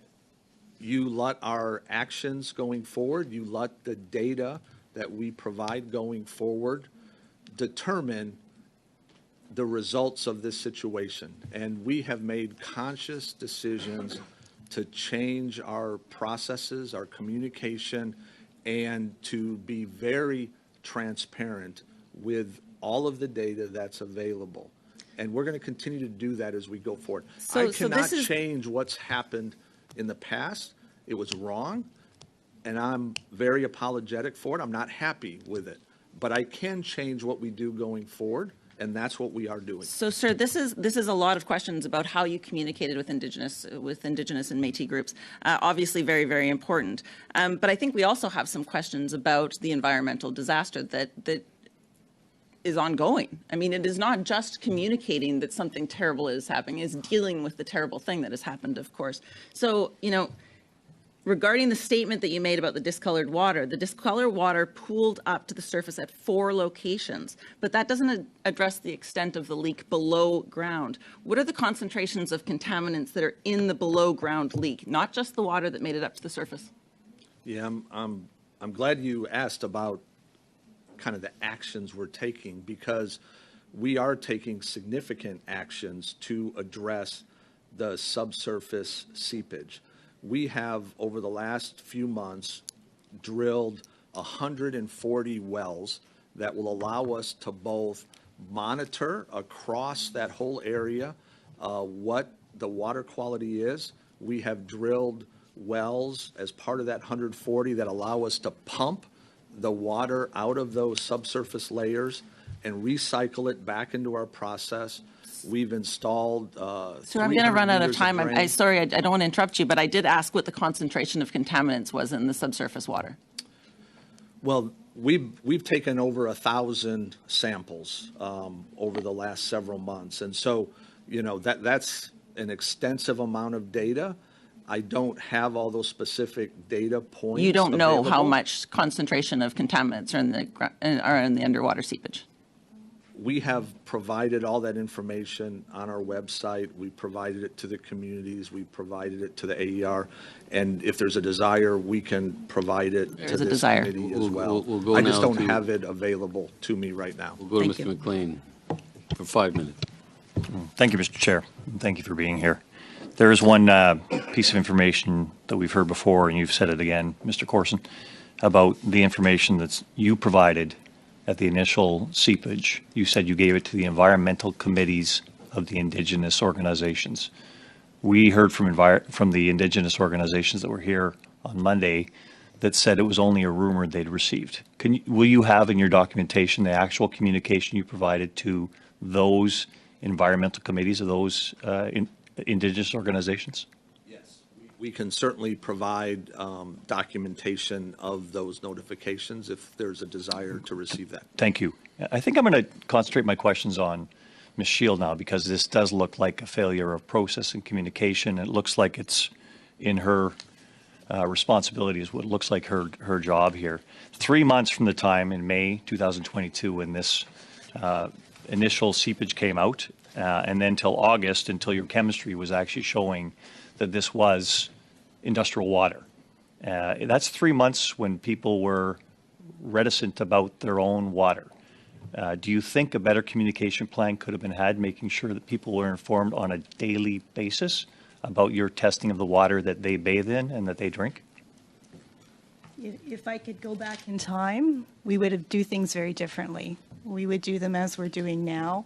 you let our actions going forward, you let the data that we provide going forward determine the results of this situation. And we have made conscious decisions to change our processes, our communication, and to be very transparent with all of the data that's available. And we're going to continue to do that as we go forward. I cannot change what's happened in the past. It was wrong, and I'm very apologetic for it. I'm not happy with it, but I can change what we do going forward, and that's what we are doing. So, sir, this is a lot of questions about how you communicated with Indigenous and Métis groups. Obviously, very, very important. But I think we also have some questions about the environmental disaster that is ongoing. I mean, it is not just communicating that something terrible is happening, it's dealing with the terrible thing that has happened, of course. So, you know, regarding the statement that you made about the discolored water pooled up to the surface at 4 locations, but that doesn't address the extent of the leak below ground. What are the concentrations of contaminants that are in the below ground leak, not just the water that made it up to the surface? Yeah, I'm glad you asked about kind of the actions we're taking, because we are taking significant actions to address the subsurface seepage. We have, over the last few months, drilled 140 wells that will allow us to both monitor across that whole area what the water quality is. We have drilled wells as part of that 140 that allow us to pump the water out of those subsurface layers and recycle it back into our process. We've installed. So I'm going to run out of time. Sorry, I don't want to interrupt you, but I did ask what the concentration of contaminants was in the subsurface water. Well, we've taken over 1,000 samples over the last several months, and so that's an extensive amount of data. I don't have all those specific data points. You don't know available. how much concentration of contaminants are in the underwater seepage. We have provided all that information on our website. We provided it to the communities. We provided it to the AER. And if there's a desire, we can provide it to this committee as well. I just don't have it available to me right now. We'll go to Mr. McLean for 5 minutes. Thank you, Mr. Chair. and Thank you for being here. There is one piece of information that we've heard before, and you've said it again, Mr. Corson, about the information that you provided at the initial seepage. You said you gave it to the environmental committees of the Indigenous organizations. We heard from the Indigenous organizations that were here on Monday that said it was only a rumor they'd received. Will you have in your documentation the actual communication you provided to those environmental committees of those Indigenous organizations? Yes. We can certainly provide documentation of those notifications if there's a desire to receive that. Thank you. I think I'm going to concentrate my questions on Ms. Shield now, because this does look like a failure of process and communication. It looks like it's in her responsibility, is what looks like her job here. 3 months from the time in May 2022 when this initial seepage came out, and then till August, until your chemistry was actually showing that this was industrial water. That's 3 months when people were reticent about their own water. Do you think a better communication plan could have been had, making sure that people were informed on a daily basis about your testing of the water that they bathe in and that they drink? If I could go back in time, we would do things very differently. We would do them as we're doing now.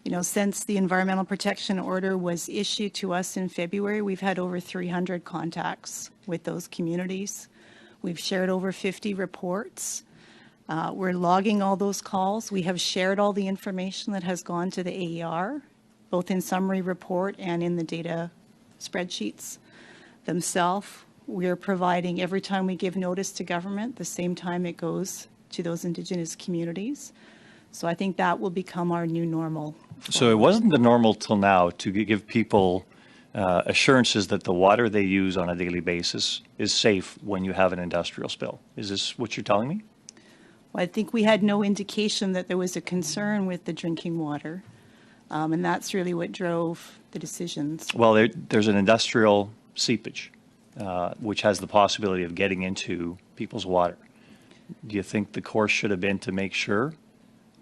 You know, since the Environmental Protection Order was issued to us in February, we've had over 300 contacts with those communities. We've shared over 50 reports. We're logging all those calls. We have shared all the information that has gone to the AER, both in summary report and in the data spreadsheets themselves. We're providing, every time we give notice to government, the same time it goes to those Indigenous communities. So I think that will become our new normal. So it wasn't the normal till now to give people assurances that the water they use on a daily basis is safe when you have an industrial spill. Is this what you're telling me? Well, I think we had no indication that there was a concern with the drinking water. And that's really what drove the decisions. Well, there's an industrial seepage, which has the possibility of getting into people's water. Do you think the course should have been to make sure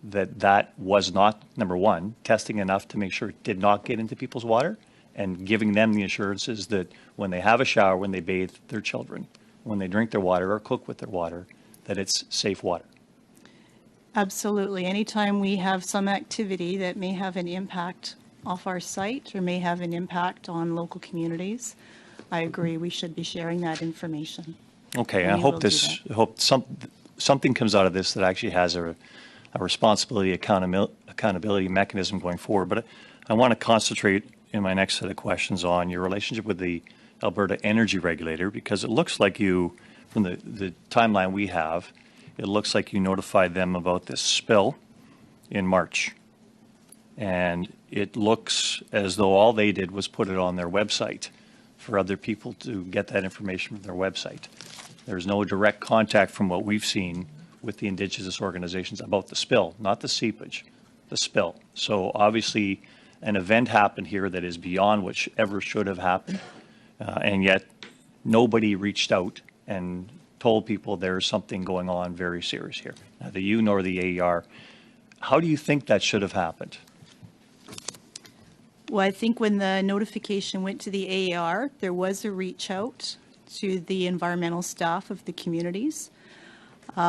that that was not, number one, testing enough to make sure it did not get into people's water, and giving them the assurances that when they have a shower, when they bathe their children, when they drink their water or cook with their water, that it's safe water? Absolutely. Anytime we have some activity that may have an impact off our site or may have an impact on local communities, I agree we should be sharing that information. Okay, And I we hope will do hope something comes out of this that actually has a responsibility accountability mechanism going forward. But I want to concentrate in my next set of questions on your relationship with the Alberta Energy Regulator, because it looks like you, from the timeline we have, it looks like you notified them about this spill in March. And it looks as though all they did was put it on their website for other people to get that information from their website. There's no direct contact from what we've seen with the Indigenous organizations about the spill, not the seepage, the spill. So obviously an event happened here that is beyond what ever should have happened. And yet nobody reached out and told people there's something going on very serious here. Neither you nor the AER. How do you think that should have happened? Well, I think when the notification went to the AER, there was a reach out to the environmental staff of the communities.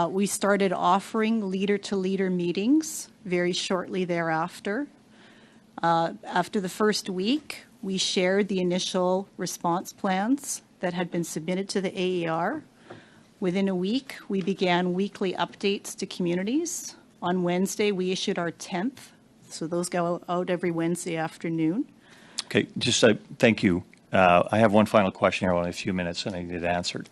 We started offering leader-to-leader meetings very shortly thereafter. After the first week, we shared the initial response plans that had been submitted to the AER. Within a week, we began weekly updates to communities. On Wednesday, we issued our 10th. So those go out every Wednesday afternoon. Okay, just thank you. I have one final question here, only a few minutes, and I need it answered.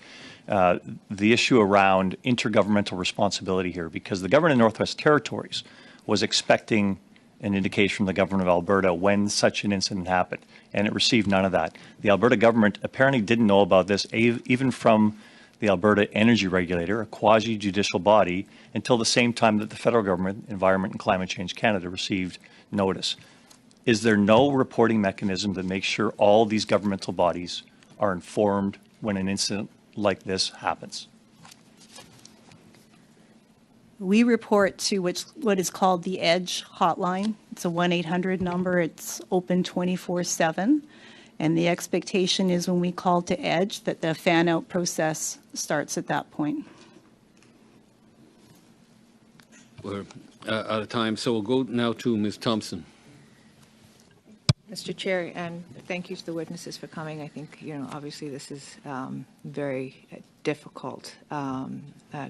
The issue around intergovernmental responsibility here, because the government of Northwest Territories was expecting an indication from the government of Alberta when such an incident happened, and it received none of that. The Alberta government apparently didn't know about this, even from the Alberta Energy Regulator, a quasi-judicial body, until the same time that the federal government, Environment and Climate Change Canada, received notice. Is there no reporting mechanism that makes sure all these governmental bodies are informed when an incident like this happens? We report to what is called the EDGE hotline. It's a 1-800 number. It's open 24/7. And the expectation is when we call to EDGE that the fan-out process starts at that point. We're out of time, so we'll go now to Ms. Thompson. Mr. Chair, and thank you to the witnesses for coming. I think, obviously this is very difficult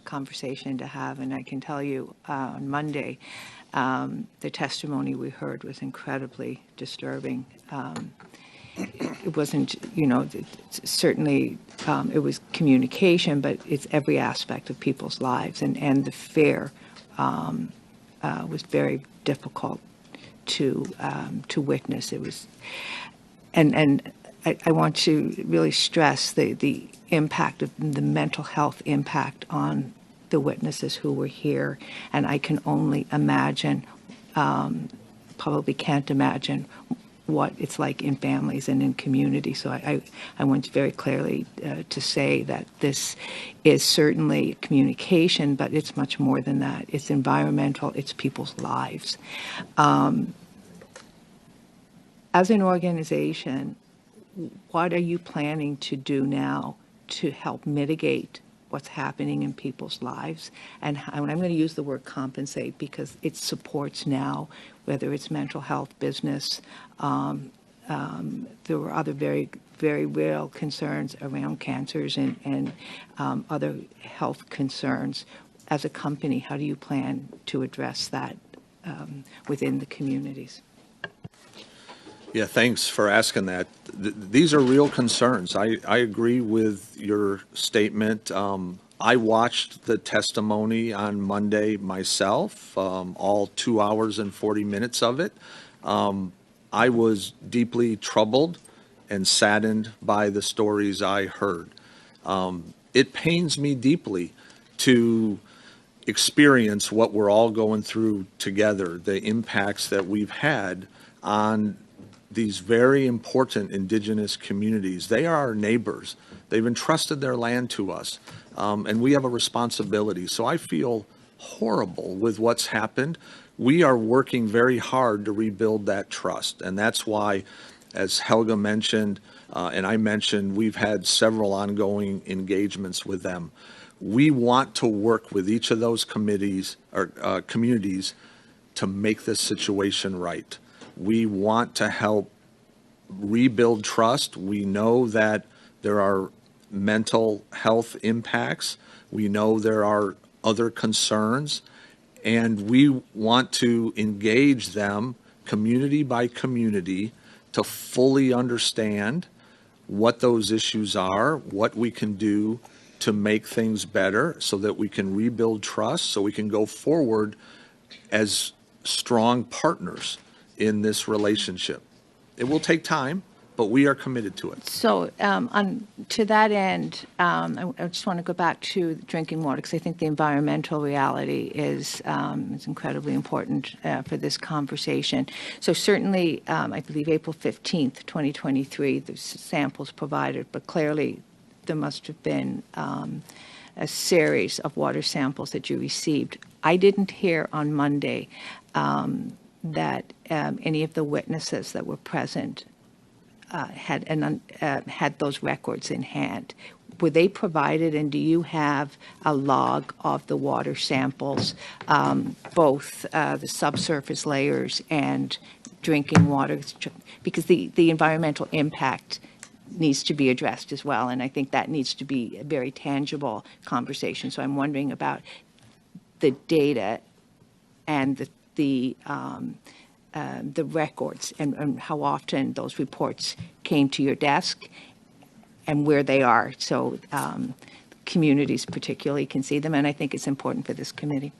conversation to have, and I can tell you on Monday, the testimony we heard was incredibly disturbing. It wasn't, certainly it was communication, but it's every aspect of people's lives, and the fear was very difficult to witness. It was, and I want to really stress the impact of the mental health impact on the witnesses who were here, and I can only imagine, probably can't imagine what it's like in families and in communities. So I want very clearly to say that this is certainly communication, but it's much more than that. It's environmental, it's people's lives. As an organization, what are you planning to do now to help mitigate what's happening in people's lives? And I'm going to use the word compensate because it supports now, whether it's mental health, business. There were other very, very real concerns around cancers and other health concerns. As a company, how do you plan to address that within the communities? Yeah, thanks for asking that. These are real concerns. I agree with your statement. I watched the testimony on Monday myself, all 2 hours and 40 minutes of it. I was deeply troubled and saddened by the stories I heard. It pains me deeply to experience what we're all going through together, the impacts that we've had on these very important Indigenous communities. They are our neighbors. They've entrusted their land to us, and we have a responsibility. So I feel horrible with what's happened. We are working very hard to rebuild that trust, and that's why, as Helga mentioned, and I mentioned, we've had several ongoing engagements with them. We want to work with each of those committees or communities to make this situation right. We want to help rebuild trust. We know that there are mental health impacts. We know there are other concerns, and we want to engage them community by community to fully understand what those issues are, what we can do to make things better so that we can rebuild trust, so we can go forward as strong partners in this relationship. It will take time, but we are committed to it. So to that end, I just want to go back to drinking water because I think the environmental reality is incredibly important for this conversation. So certainly, I believe April 15th, 2023, the samples provided, but clearly there must have been a series of water samples that you received. I didn't hear on Monday that any of the witnesses that were present had those records in hand. Were they provided, and do you have a log of the water samples, both the subsurface layers and drinking water? Because the environmental impact needs to be addressed as well, and I think that needs to be a very tangible conversation. So I'm wondering about the data and the records and how often those reports came to your desk and where they are, so communities particularly can see them, and I think it's important for this committee.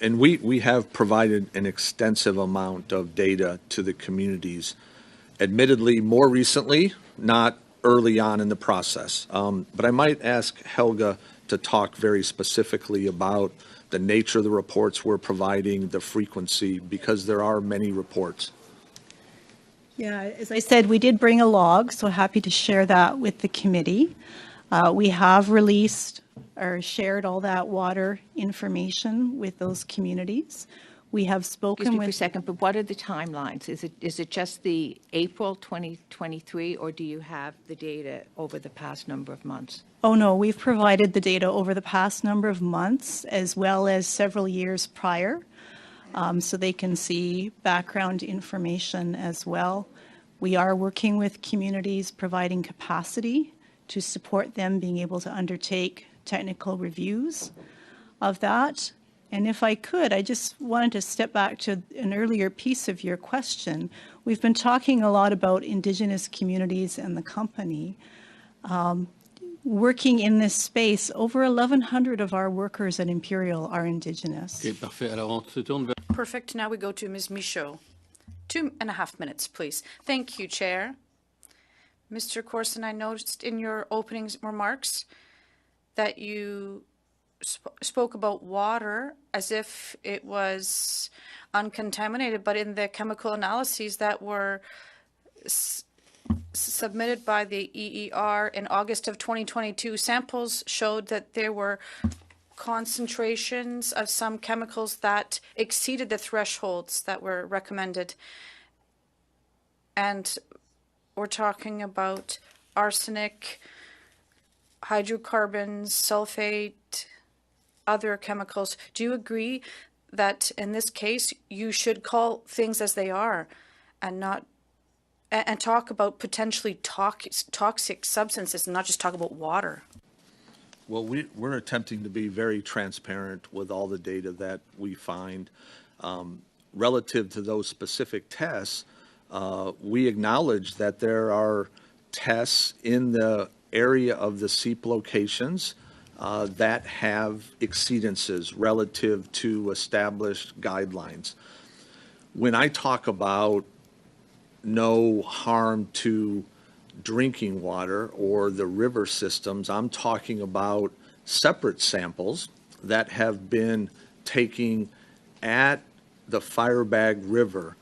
And we have provided an extensive amount of data to the communities, admittedly more recently, not early on in the process. But I might ask Helga to talk very specifically about the nature of the reports we're providing, the frequency, because there are many reports. Yeah, as I said, we did bring a log, so happy to share that with the committee. We have released or shared all that water information with those communities. We have Excuse spoken me for a with, second, but what are the timelines? Is it just the April 2023, or do you have the data over the past number of months? oh no, we've provided the data over the past number of months as well as several years prior, so they can see background information as well. We are working with communities, providing capacity to support them being able to undertake technical reviews of that. And if I could, I just wanted to step back to an earlier piece of your question. We've been talking a lot about Indigenous communities and the company. Working in this space, over 1,100 of our workers at Imperial are Indigenous. Okay, parfait. Alors, on se tourne vers... Perfect. Now we go to Ms. Michaud. 2.5 minutes, please. Thank you, Chair. Mr. Corson, I noticed in your opening remarks that you spoke about water as if it was uncontaminated, but in the chemical analyses that were submitted by the EER in August of 2022, samples showed that there were concentrations of some chemicals that exceeded the thresholds that were recommended. And we're talking about arsenic, hydrocarbons, sulfate, other chemicals. Do you agree that in this case you should call things as they are and not and talk about potentially toxic substances and not just talk about water? Well, we're attempting to be very transparent with all the data that we find. Relative to those specific tests, we acknowledge that there are tests in the area of the seep locations that have exceedances relative to established guidelines. When I talk about no harm to drinking water or the river systems, I'm talking about separate samples that have been taken at the Firebag River,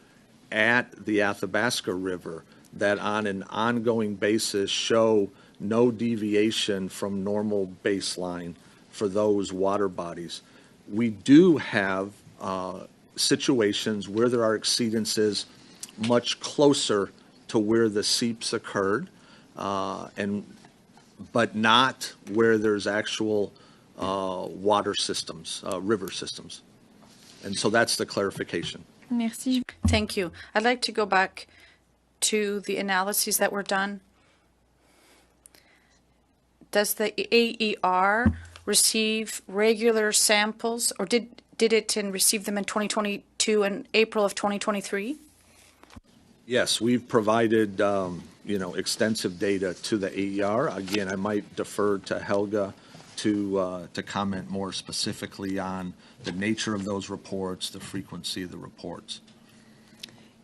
at the Athabasca River, that on an ongoing basis show no deviation from normal baseline for those water bodies. We do have situations where there are exceedances much closer to where the seeps occurred, but not where there's actual water systems, river systems. And so that's the clarification. Merci. Thank you. I'd like to go back to the analyses that were done. Does the AER receive regular samples, or did it receive them in 2022 and April of 2023? Yes, we've provided, extensive data to the AER. Again, I might defer to Helga to comment more specifically on the nature of those reports, the frequency of the reports.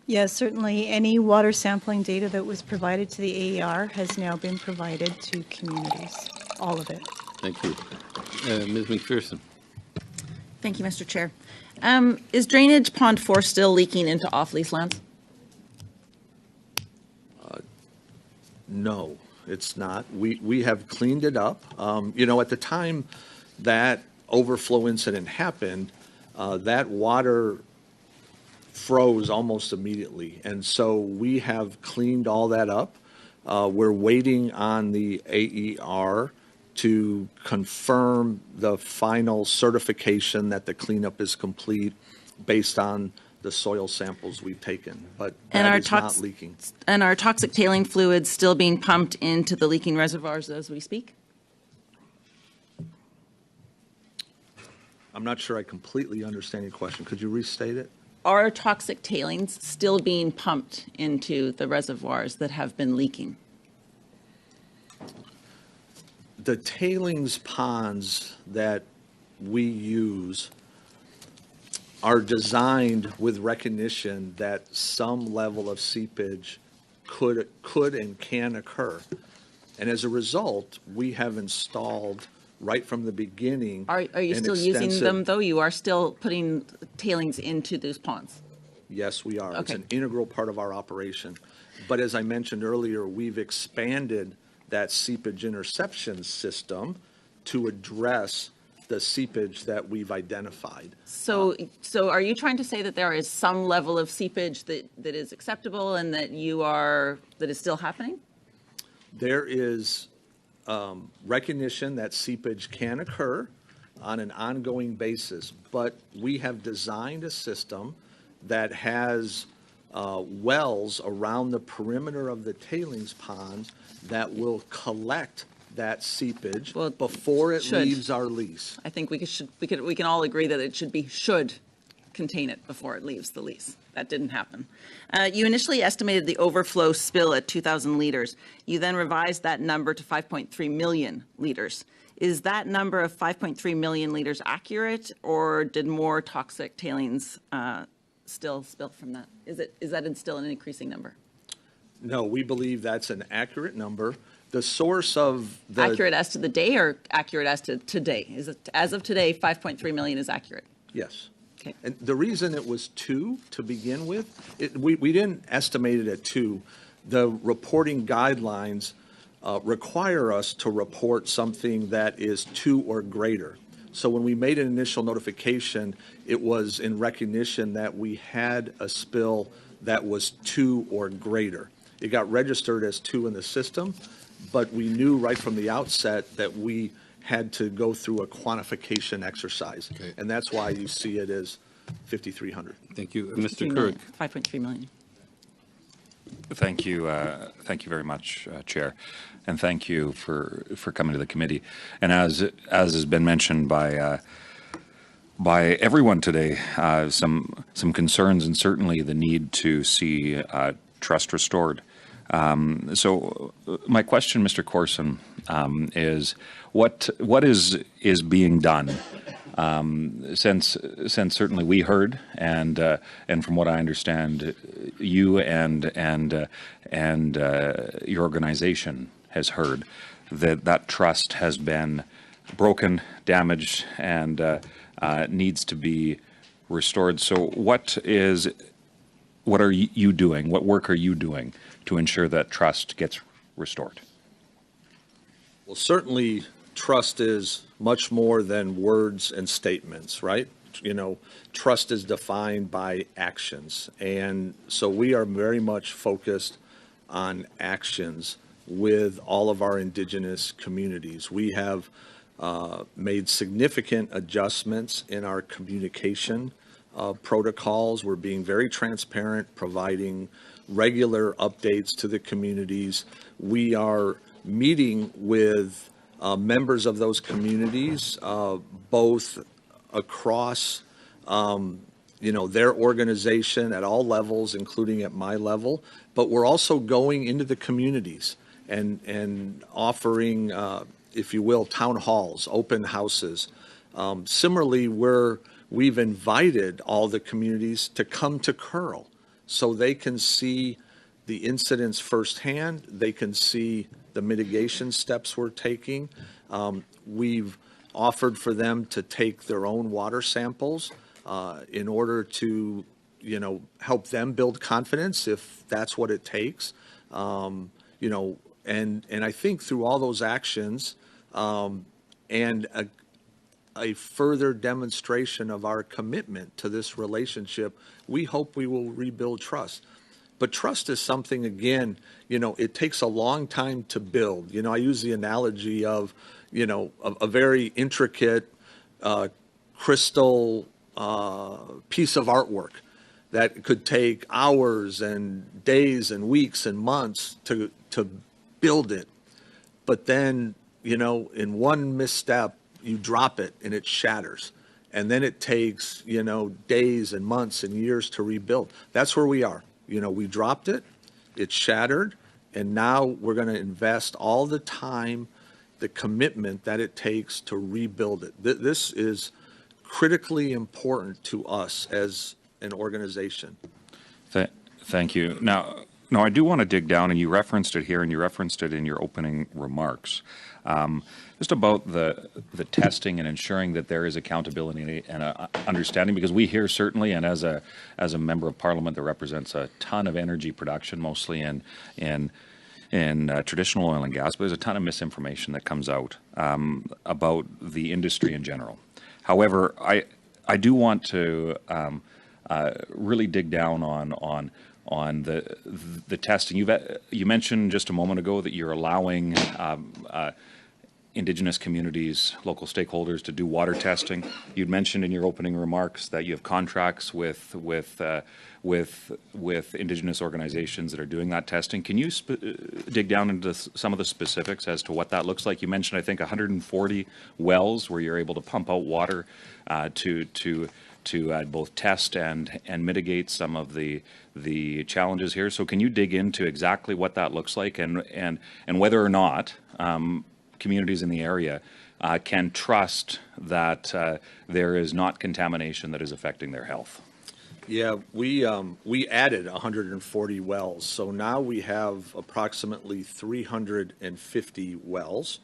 Yes, certainly any water sampling data that was provided to the AER has now been provided to communities, all of it. Thank you. Ms. McPherson. Thank you, Mr. Chair. Is drainage pond 4 still leaking into off-lease lands? No, it's not. We have cleaned it up. At the time that overflow incident happened, that water froze almost immediately. And so we have cleaned all that up. We're waiting on the AER to confirm the final certification that the cleanup is complete based on the soil samples we've taken, but that is not leaking. And are toxic tailing fluids still being pumped into the leaking reservoirs as we speak? I'm not sure I completely understand your question. Could you restate it? Are toxic tailings still being pumped into the reservoirs that have been leaking? The tailings ponds that we use are designed with recognition that some level of seepage could and can occur. And as a result, we have installed right from the beginning. Are you still using them, though? You are still putting tailings into those ponds? Yes, we are. Okay. It's an integral part of our operation. But as I mentioned earlier, we've expanded that seepage interception system to address the seepage that we've identified. So are you trying to say that there is some level of seepage that is acceptable and that that is still happening? There is recognition that seepage can occur on an ongoing basis, but we have designed a system that has wells around the perimeter of the tailings ponds that will collect that seepage before it leaves our lease. I think we can all agree that it should contain it before it leaves the lease. That didn't happen. You initially estimated the overflow spill at 2,000 liters. You then revised that number to 5.3 million liters. Is that number of 5.3 million liters accurate, or did more toxic tailings still spill from that? Is that still an increasing number? No, we believe that's an accurate number. The source of the... Accurate as to the day or accurate as to today? Is it, as of today, 5.3 million is accurate? Yes. Okay. And the reason it was 2 to begin with, we didn't estimate it at 2. The reporting guidelines require us to report something that is 2 or greater. So when we made an initial notification, it was in recognition that we had a spill that was 2 or greater. It got registered as 2 in the system, but we knew right from the outset that we had to go through a quantification exercise. Okay. And that's why you see it as 5,300. Thank you. Mr. Kirk. 5.3 million. Thank you. Thank you very much, Chair. And thank you for coming to the committee. And as has been mentioned by everyone today, some concerns and certainly the need to see trust restored. So my question, Mr. Corson, is what is being done since certainly we heard and from what I understand, you and your organization has heard that trust has been broken, damaged, and needs to be restored. So what are you doing? What work are you doing to ensure that trust gets restored? Well, certainly trust is much more than words and statements, right? You know, trust is defined by actions. And so we are very much focused on actions with all of our Indigenous communities. We have made significant adjustments in our communication protocols. We're being very transparent, providing regular updates to the communities. We are meeting with members of those communities, both across, their organization at all levels, including at my level. But we're also going into the communities and offering, if you will, town halls, open houses. Similarly, we've invited all the communities to come to Kearl so they can see the incidents firsthand. They can see the mitigation steps we're taking. We've offered for them to take their own water samples in order to, help them build confidence if that's what it takes. And I think through all those actions and a further demonstration of our commitment to this relationship, we hope we will rebuild trust. But trust is something, again, it takes a long time to build. I use the analogy of, a very intricate crystal piece of artwork that could take hours and days and weeks and months to build it. But then, in one misstep, you drop it and it shatters. And then it takes, days and months and years to rebuild. That's where we are. We dropped it, it shattered, and now we're going to invest all the time, the commitment that it takes to rebuild it. This is critically important to us as an organization. Thank you. Now, I do want to dig down, and you referenced it here, and you referenced it in your opening remarks, just about the testing and ensuring that there is accountability and understanding, because we hear certainly, and as a member of Parliament that represents a ton of energy production, mostly in traditional oil and gas, but there's a ton of misinformation that comes out about the industry in general. However, I do want to really dig down on the testing. You mentioned just a moment ago that you're allowing Indigenous communities, local stakeholders to do water testing. You'd mentioned in your opening remarks that you have contracts with Indigenous organizations that are doing that testing. Can you dig down into some of the specifics as to what that looks like? You mentioned, I think, 140 wells where you're able to pump out water to both test and mitigate some of the challenges here. So can you dig into exactly what that looks like and whether or not communities in the area can trust that there is not contamination that is affecting their health? Yeah, we added 140 wells, so now we have approximately 350 wells.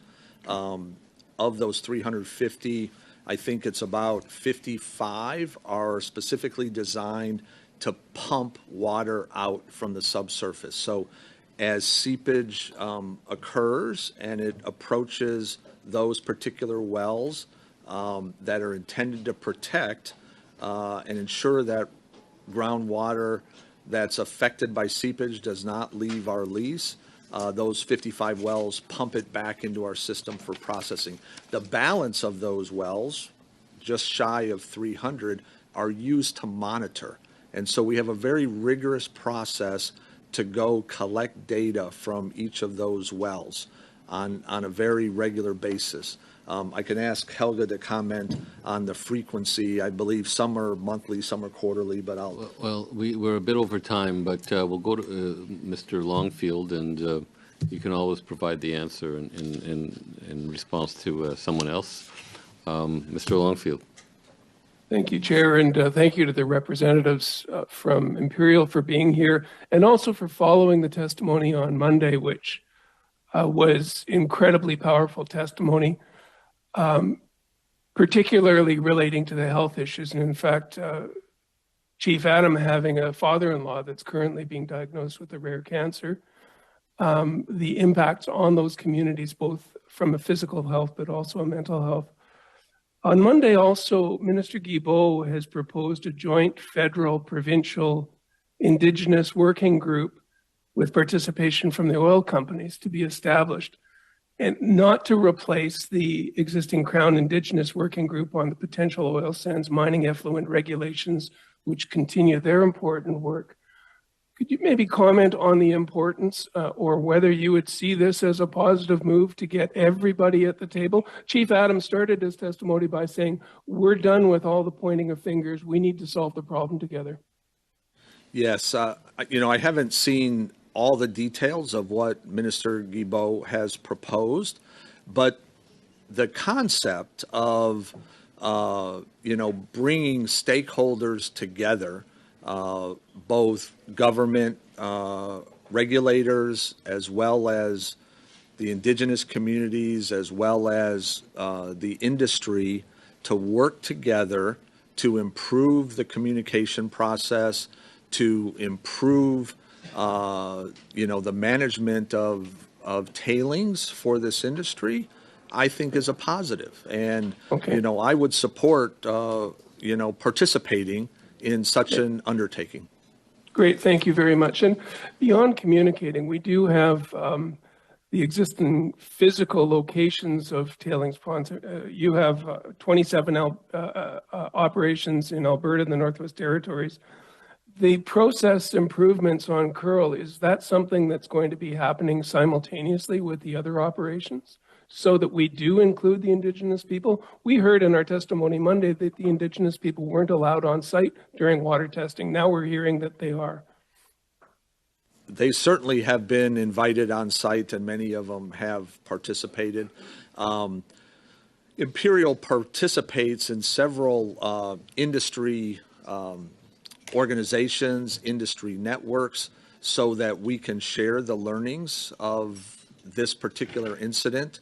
Of those 350, I think it's about 55 are specifically designed to pump water out from the subsurface. So as seepage occurs and it approaches those particular wells that are intended to protect and ensure that groundwater that's affected by seepage does not leave our lease, those 55 wells pump it back into our system for processing. The balance of those wells, just shy of 300, are used to monitor. And so we have a very rigorous process to go collect data from each of those wells on a very regular basis. I can ask Helga to comment on the frequency. I believe some are monthly, some are quarterly, but I'll... Well, we're a bit over time, but we'll go to Mr. Longfield, and you can always provide the answer in response to someone else. Mr. Longfield. Thank you, Chair, and thank you to the representatives from Imperial for being here, and also for following the testimony on Monday, which was incredibly powerful testimony, particularly relating to the health issues. And in fact, Chief Adam having a father-in-law that's currently being diagnosed with a rare cancer, the impacts on those communities, both from a physical health, but also a mental health. On Monday also, Minister Guilbeault has proposed a joint federal, provincial, Indigenous working group with participation from the oil companies to be established, and not to replace the existing Crown Indigenous working group on the potential oil sands mining effluent regulations, which continue their important work. Could you maybe comment on the importance or whether you would see this as a positive move to get everybody at the table? Chief Adams started his testimony by saying, we're done with all the pointing of fingers. We need to solve the problem together. Yes, I haven't seen all the details of what Minister Guilbeault has proposed, but the concept of, bringing stakeholders together, both government regulators as well as the Indigenous communities as well as the industry to work together to improve the communication process, to improve the management of tailings for this industry, I think is a positive. And, okay. I would support, participating in such an undertaking. Great, thank you very much. And beyond communicating, we do have the existing physical locations of tailings ponds. You have 27 operations in Alberta and the Northwest Territories. The process improvements on Kearl, is that something that's going to be happening simultaneously with the other operations so that we do include the Indigenous people? We heard in our testimony Monday that the Indigenous people weren't allowed on site during water testing. Now we're hearing that they are. They certainly have been invited on site, and many of them have participated. Imperial participates in several industry organizations, industry networks, so that we can share the learnings of this particular incident.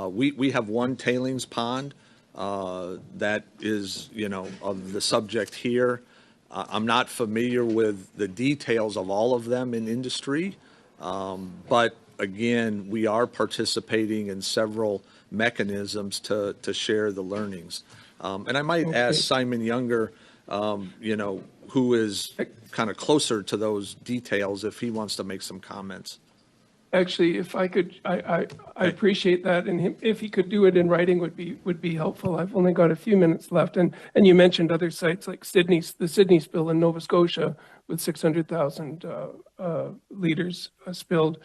We have one tailings pond that is, of the subject here. I'm not familiar with the details of all of them in industry, but again, we are participating in several mechanisms to share the learnings. And I might ask Simon Younger, who is kind of closer to those details, if he wants to make some comments. Actually, if I could, I appreciate that, and if he could do it in writing would be helpful. I've only got a few minutes left, and you mentioned other sites like the Sydney spill in Nova Scotia with 600,000 liters spilled.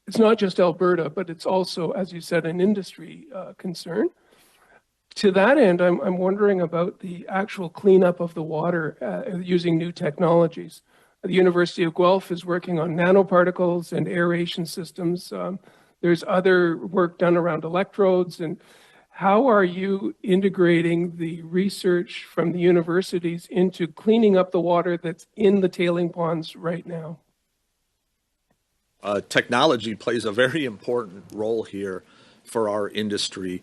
It's not just Alberta, but it's also, as you said, an industry concern. To that end, I'm wondering about the actual cleanup of the water using new technologies. The University of Guelph is working on nanoparticles and aeration systems. There's other work done around electrodes. And how are you integrating the research from the universities into cleaning up the water that's in the tailing ponds right now? Technology plays a very important role here for our industry.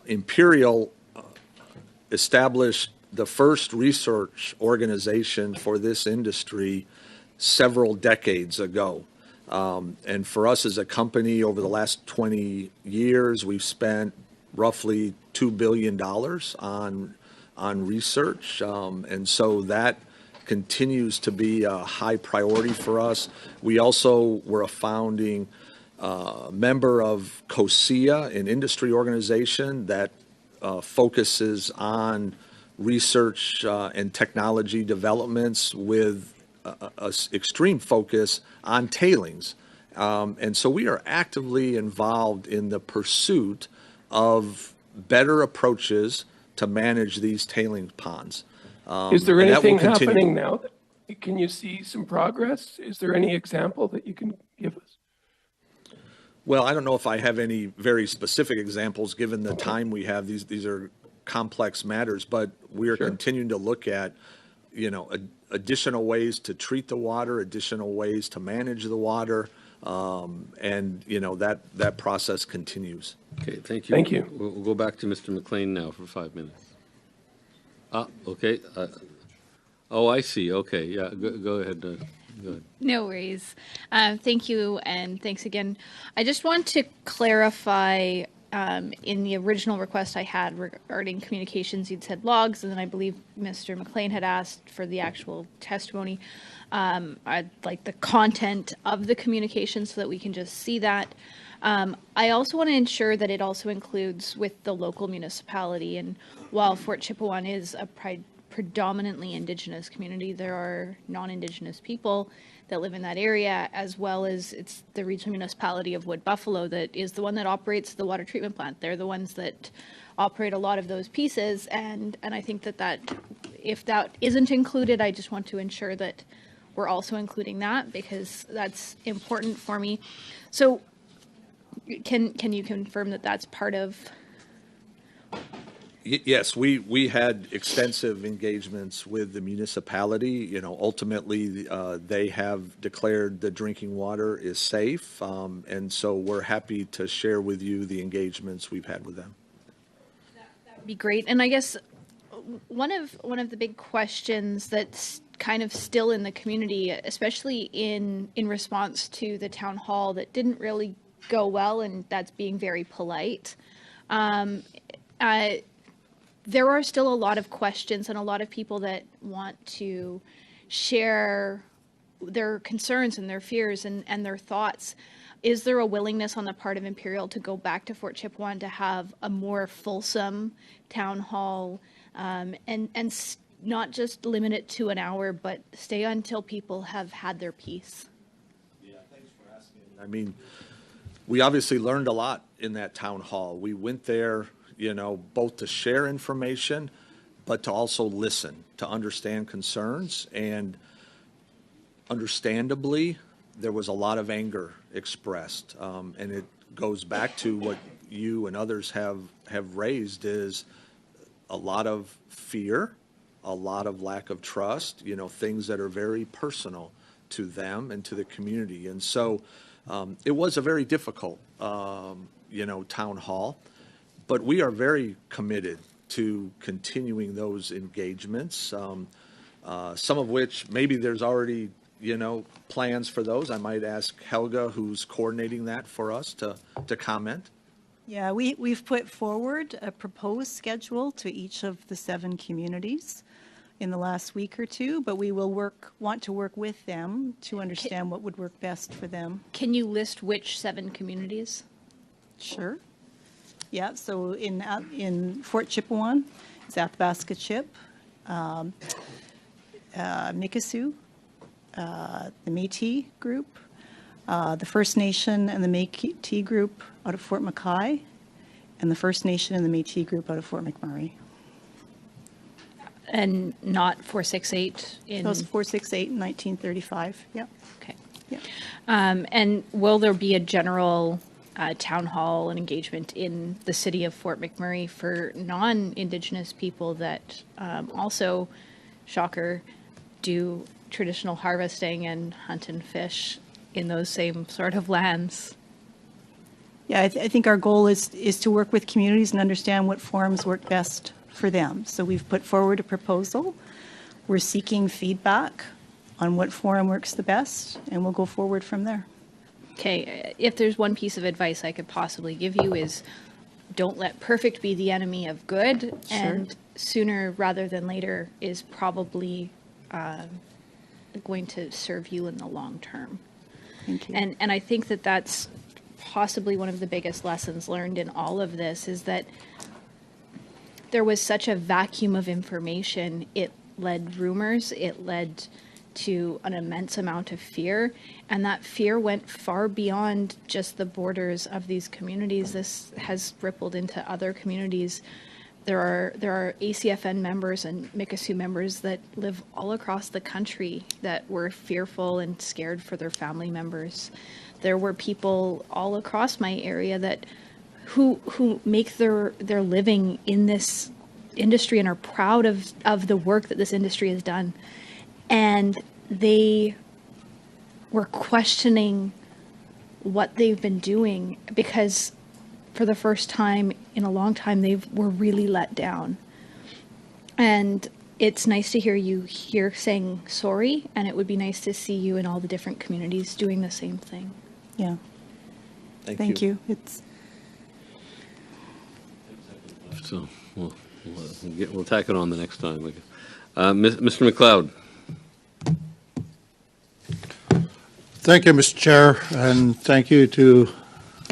Imperial established the first research organization for this industry several decades ago. And for us as a company, over the last 20 years, we've spent roughly $2 billion on research. And so that continues to be a high priority for us. We also were a founding member of COSIA, an industry organization that focuses on research and technology developments with a extreme focus on tailings. And so we are actively involved in the pursuit of better approaches to manage these tailings ponds. Is there anything happening now? Can you see some progress? Is there any example that you can give us? Well, I don't know if I have any very specific examples given the time we have. These are complex matters, but we are continuing to look at, additional ways to treat the water, additional ways to manage the water, and that process continues. Okay, thank you. Thank you. We'll go back to Mr. McLean now for 5 minutes. Okay. I see. Okay, yeah, go ahead. Go ahead. No worries. Thank you, and thanks again. I just want to clarify, in the original request I had regarding communications, you'd said logs, and then I believe Mr. McLean had asked for the actual testimony. I'd like the content of the communication so that we can just see that. I also want to ensure that it also includes with the local municipality, and while Fort Chipewyan is a predominantly Indigenous community, there are non-Indigenous people that live in that area, as well as it's the regional municipality of Wood Buffalo that is the one that operates the water treatment plant. They're the ones that operate a lot of those pieces, and I think that if that isn't included, I just want to ensure that we're also including that, because that's important for me. So can you confirm that that's part of? Yes, we had extensive engagements with the municipality. Ultimately, they have declared the drinking water is safe, and so we're happy to share with you the engagements we've had with them. That would be great. And I guess one of the big questions that's kind of still in the community, especially in response to the town hall that didn't really go well, and that's being very polite. There are still a lot of questions and a lot of people that want to share their concerns and their fears and their thoughts. Is there a willingness on the part of Imperial to go back to Fort Chipewyan to have a more fulsome town hall, and not just limit it to an hour, but stay until people have had their piece? Yeah, thanks for asking. I mean, we obviously learned a lot in that town hall. We went there, both to share information, but to also listen, to understand concerns. And understandably, there was a lot of anger expressed. And it goes back to what you and others have raised, is a lot of fear, a lot of lack of trust, things that are very personal to them and to the community. And so it was a very difficult, town hall. But we are very committed to continuing those engagements, some of which maybe there's already, plans for those. I might ask Helga, who's coordinating that for us, to comment. Yeah, we've put forward a proposed schedule to each of the 7 communities in the last week or two, but we will want to work with them to understand what would work best for them. Can you list which 7 communities? Sure. Yeah, so in Fort Chipewyan, it's Athabasca Chip, Mikisew, the Métis group, the First Nation and the Métis group out of Fort McKay, and the First Nation and the Métis group out of Fort McMurray. And not 468 in... Those 468 in 1935, yeah. Okay. Yeah. And will there be a general town hall and engagement in the city of Fort McMurray for non-Indigenous people that also, shocker, do traditional harvesting and hunt and fish in those same sort of lands? Yeah, I think our goal is to work with communities and understand what forums work best for them. So we've put forward a proposal. We're seeking feedback on what forum works the best, and we'll go forward from there. Okay, if there's one piece of advice I could possibly give you is don't let perfect be the enemy of good, and sooner rather than later is probably going to serve you in the long term. Thank you. And I think that that's possibly one of the biggest lessons learned in all of this is that there was such a vacuum of information. It led rumors, it led to an immense amount of fear, and that fear went far beyond just the borders of these communities. This has rippled into other communities. There are ACFN members and Mikisew members that live all across the country that were fearful and scared for their family members. There were people all across my area that who make their living in this industry and are proud of the work that this industry has done. And they were questioning what they've been doing because for the first time in a long time, they were really let down. And it's nice to hear you here saying sorry, and it would be nice to see you in all the different communities doing the same thing. Yeah. Thank you. It's So we'll tack it on the next time. Mr. McLeod. Thank you, Mr. Chair, and thank you to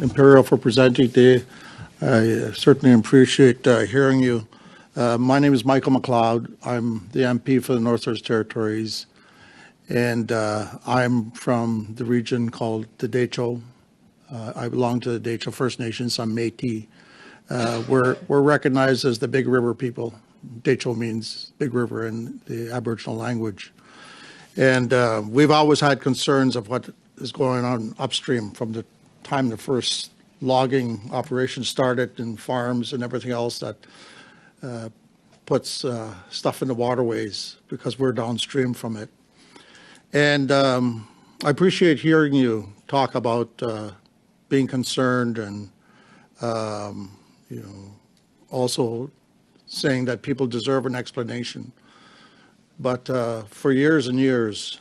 Imperial for presenting today. I certainly appreciate hearing you. My name is Michael McLeod. I'm the MP for the Northwest Territories, and I'm from the region called the Decho. I belong to the Decho First Nations. I'm Métis. We're recognized as the Big River people. Decho means Big River in the Aboriginal language. And we've always had concerns of what is going on upstream from the time the first logging operation started in farms and everything else that puts stuff in the waterways because we're downstream from it. And I appreciate hearing you talk about being concerned and also saying that people deserve an explanation. But for years and years,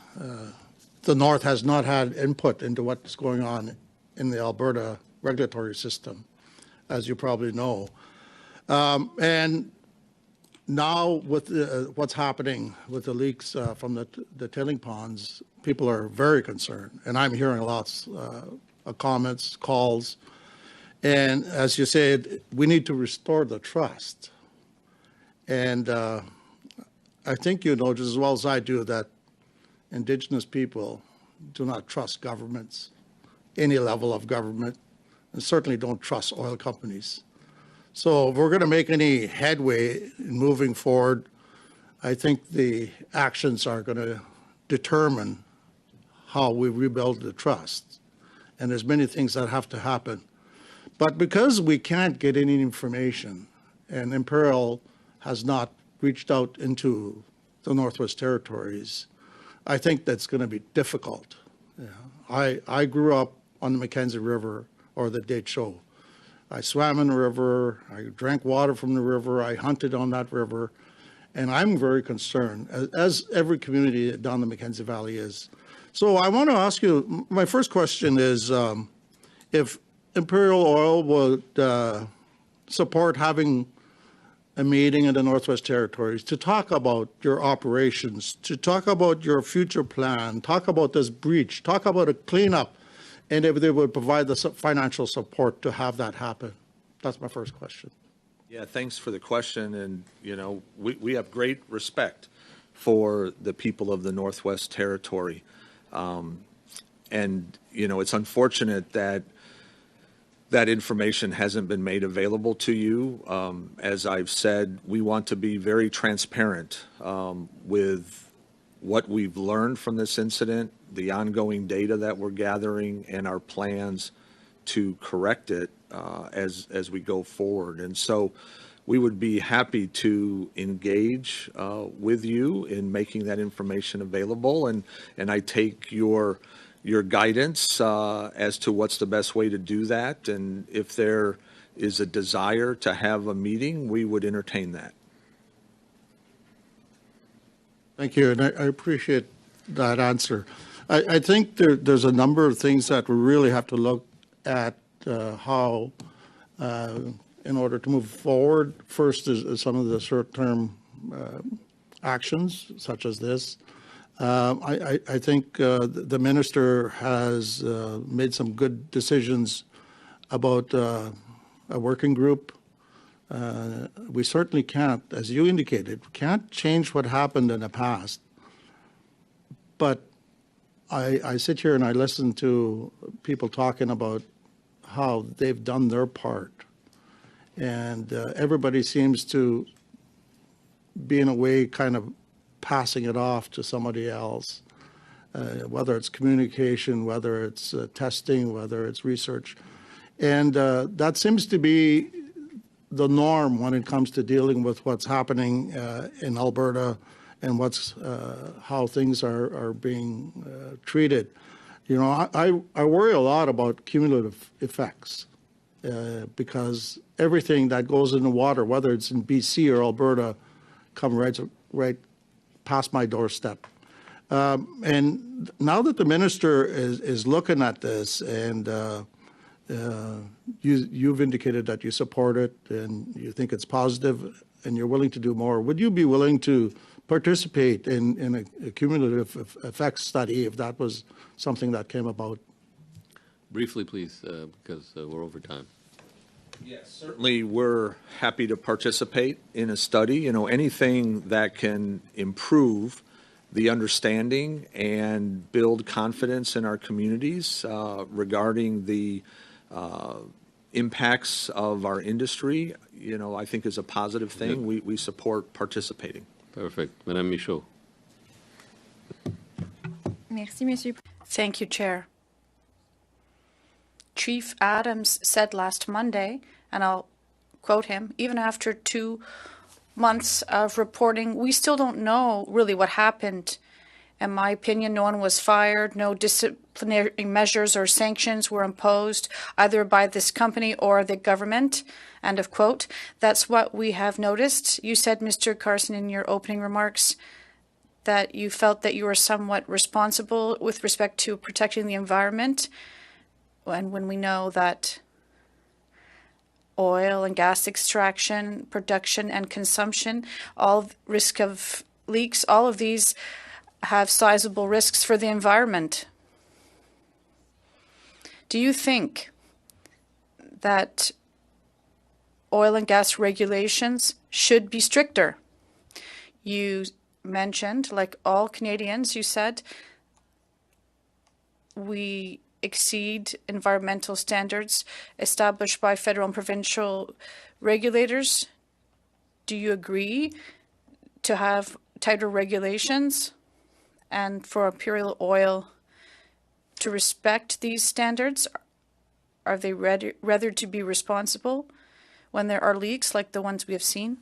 the North has not had input into what's going on in the Alberta regulatory system, as you probably know. And now with what's happening with the leaks from the tailing ponds, people are very concerned. And I'm hearing lots of comments, calls. And as you said, we need to restore the trust. And I think you know just as well as I do that Indigenous people do not trust governments, any level of government, and certainly don't trust oil companies. So if we're going to make any headway in moving forward, I think the actions are going to determine how we rebuild the trust. And there's many things that have to happen. But because we can't get any information, and Imperial has not reached out into the Northwest Territories, I think that's going to be difficult. Yeah. I grew up on the Mackenzie River or the Decho. I swam in the river, I drank water from the river, I hunted on that river, and I'm very concerned, as every community down the Mackenzie Valley is, So I want to ask you, my first question is, if Imperial Oil would support having a meeting in the Northwest Territories to talk about your operations, to talk about your future plan, talk about this breach, talk about a cleanup, and if they would provide the financial support to have that happen. That's my first question. Yeah, thanks for the question. And, you know, we have great respect for the people of the Northwest Territory. And, you know, it's unfortunate that that information hasn't been made available to you. As I've said, we want to be very transparent with what we've learned from this incident, the ongoing data that we're gathering, and our plans to correct it as we go forward. And so we would be happy to engage with you in making that information available. And I take your guidance as to what's the best way to do that. And if there is a desire to have a meeting, we would entertain that. Thank you, and I appreciate that answer. I think there's a number of things that we really have to look at how, in order to move forward. First is some of the short-term actions, such as this. I think the minister has made some good decisions about a working group. We certainly can't, as you indicated, can't change what happened in the past. But I sit here and I listen to people talking about how they've done their part. And everybody seems to be, in a way, kind of passing it off to somebody else, whether it's communication, whether it's testing, whether it's research. And that seems to be the norm when it comes to dealing with what's happening in Alberta and how things are being treated. You know, I worry a lot about cumulative effects because everything that goes in the water, whether it's in BC or Alberta, come right past my doorstep. And now that the minister is looking at this, and you've indicated that you support it and you think it's positive and you're willing to do more, would you be willing to participate in a cumulative effects study if that was something that came about? Briefly, please, because we're over time. Yes, certainly we're happy to participate in a study. You know, anything that can improve the understanding and build confidence in our communities regarding the impacts of our industry, you know, I think is a positive thing. We support participating. Perfect. Madame Michaud. Merci, Monsieur. Thank you, Chair. Chief Adams said last Monday, and I'll quote him, even after 2 months of reporting, we still don't know really what happened. In my opinion, no one was fired, no disciplinary measures or sanctions were imposed either by this company or the government. End of quote. That's what we have noticed. You said, Mr. Carson, in your opening remarks, that you felt that you were somewhat responsible with respect to protecting the environment. And when we know that oil and gas extraction, production and consumption, all risk of leaks, all of these have sizable risks for the environment. Do you think that oil and gas regulations should be stricter? You mentioned, like all Canadians, you said, we exceed environmental standards established by federal and provincial regulators. Do you agree to have tighter regulations and for Imperial Oil to respect these standards? Are they rather to be responsible when there are leaks like the ones we have seen?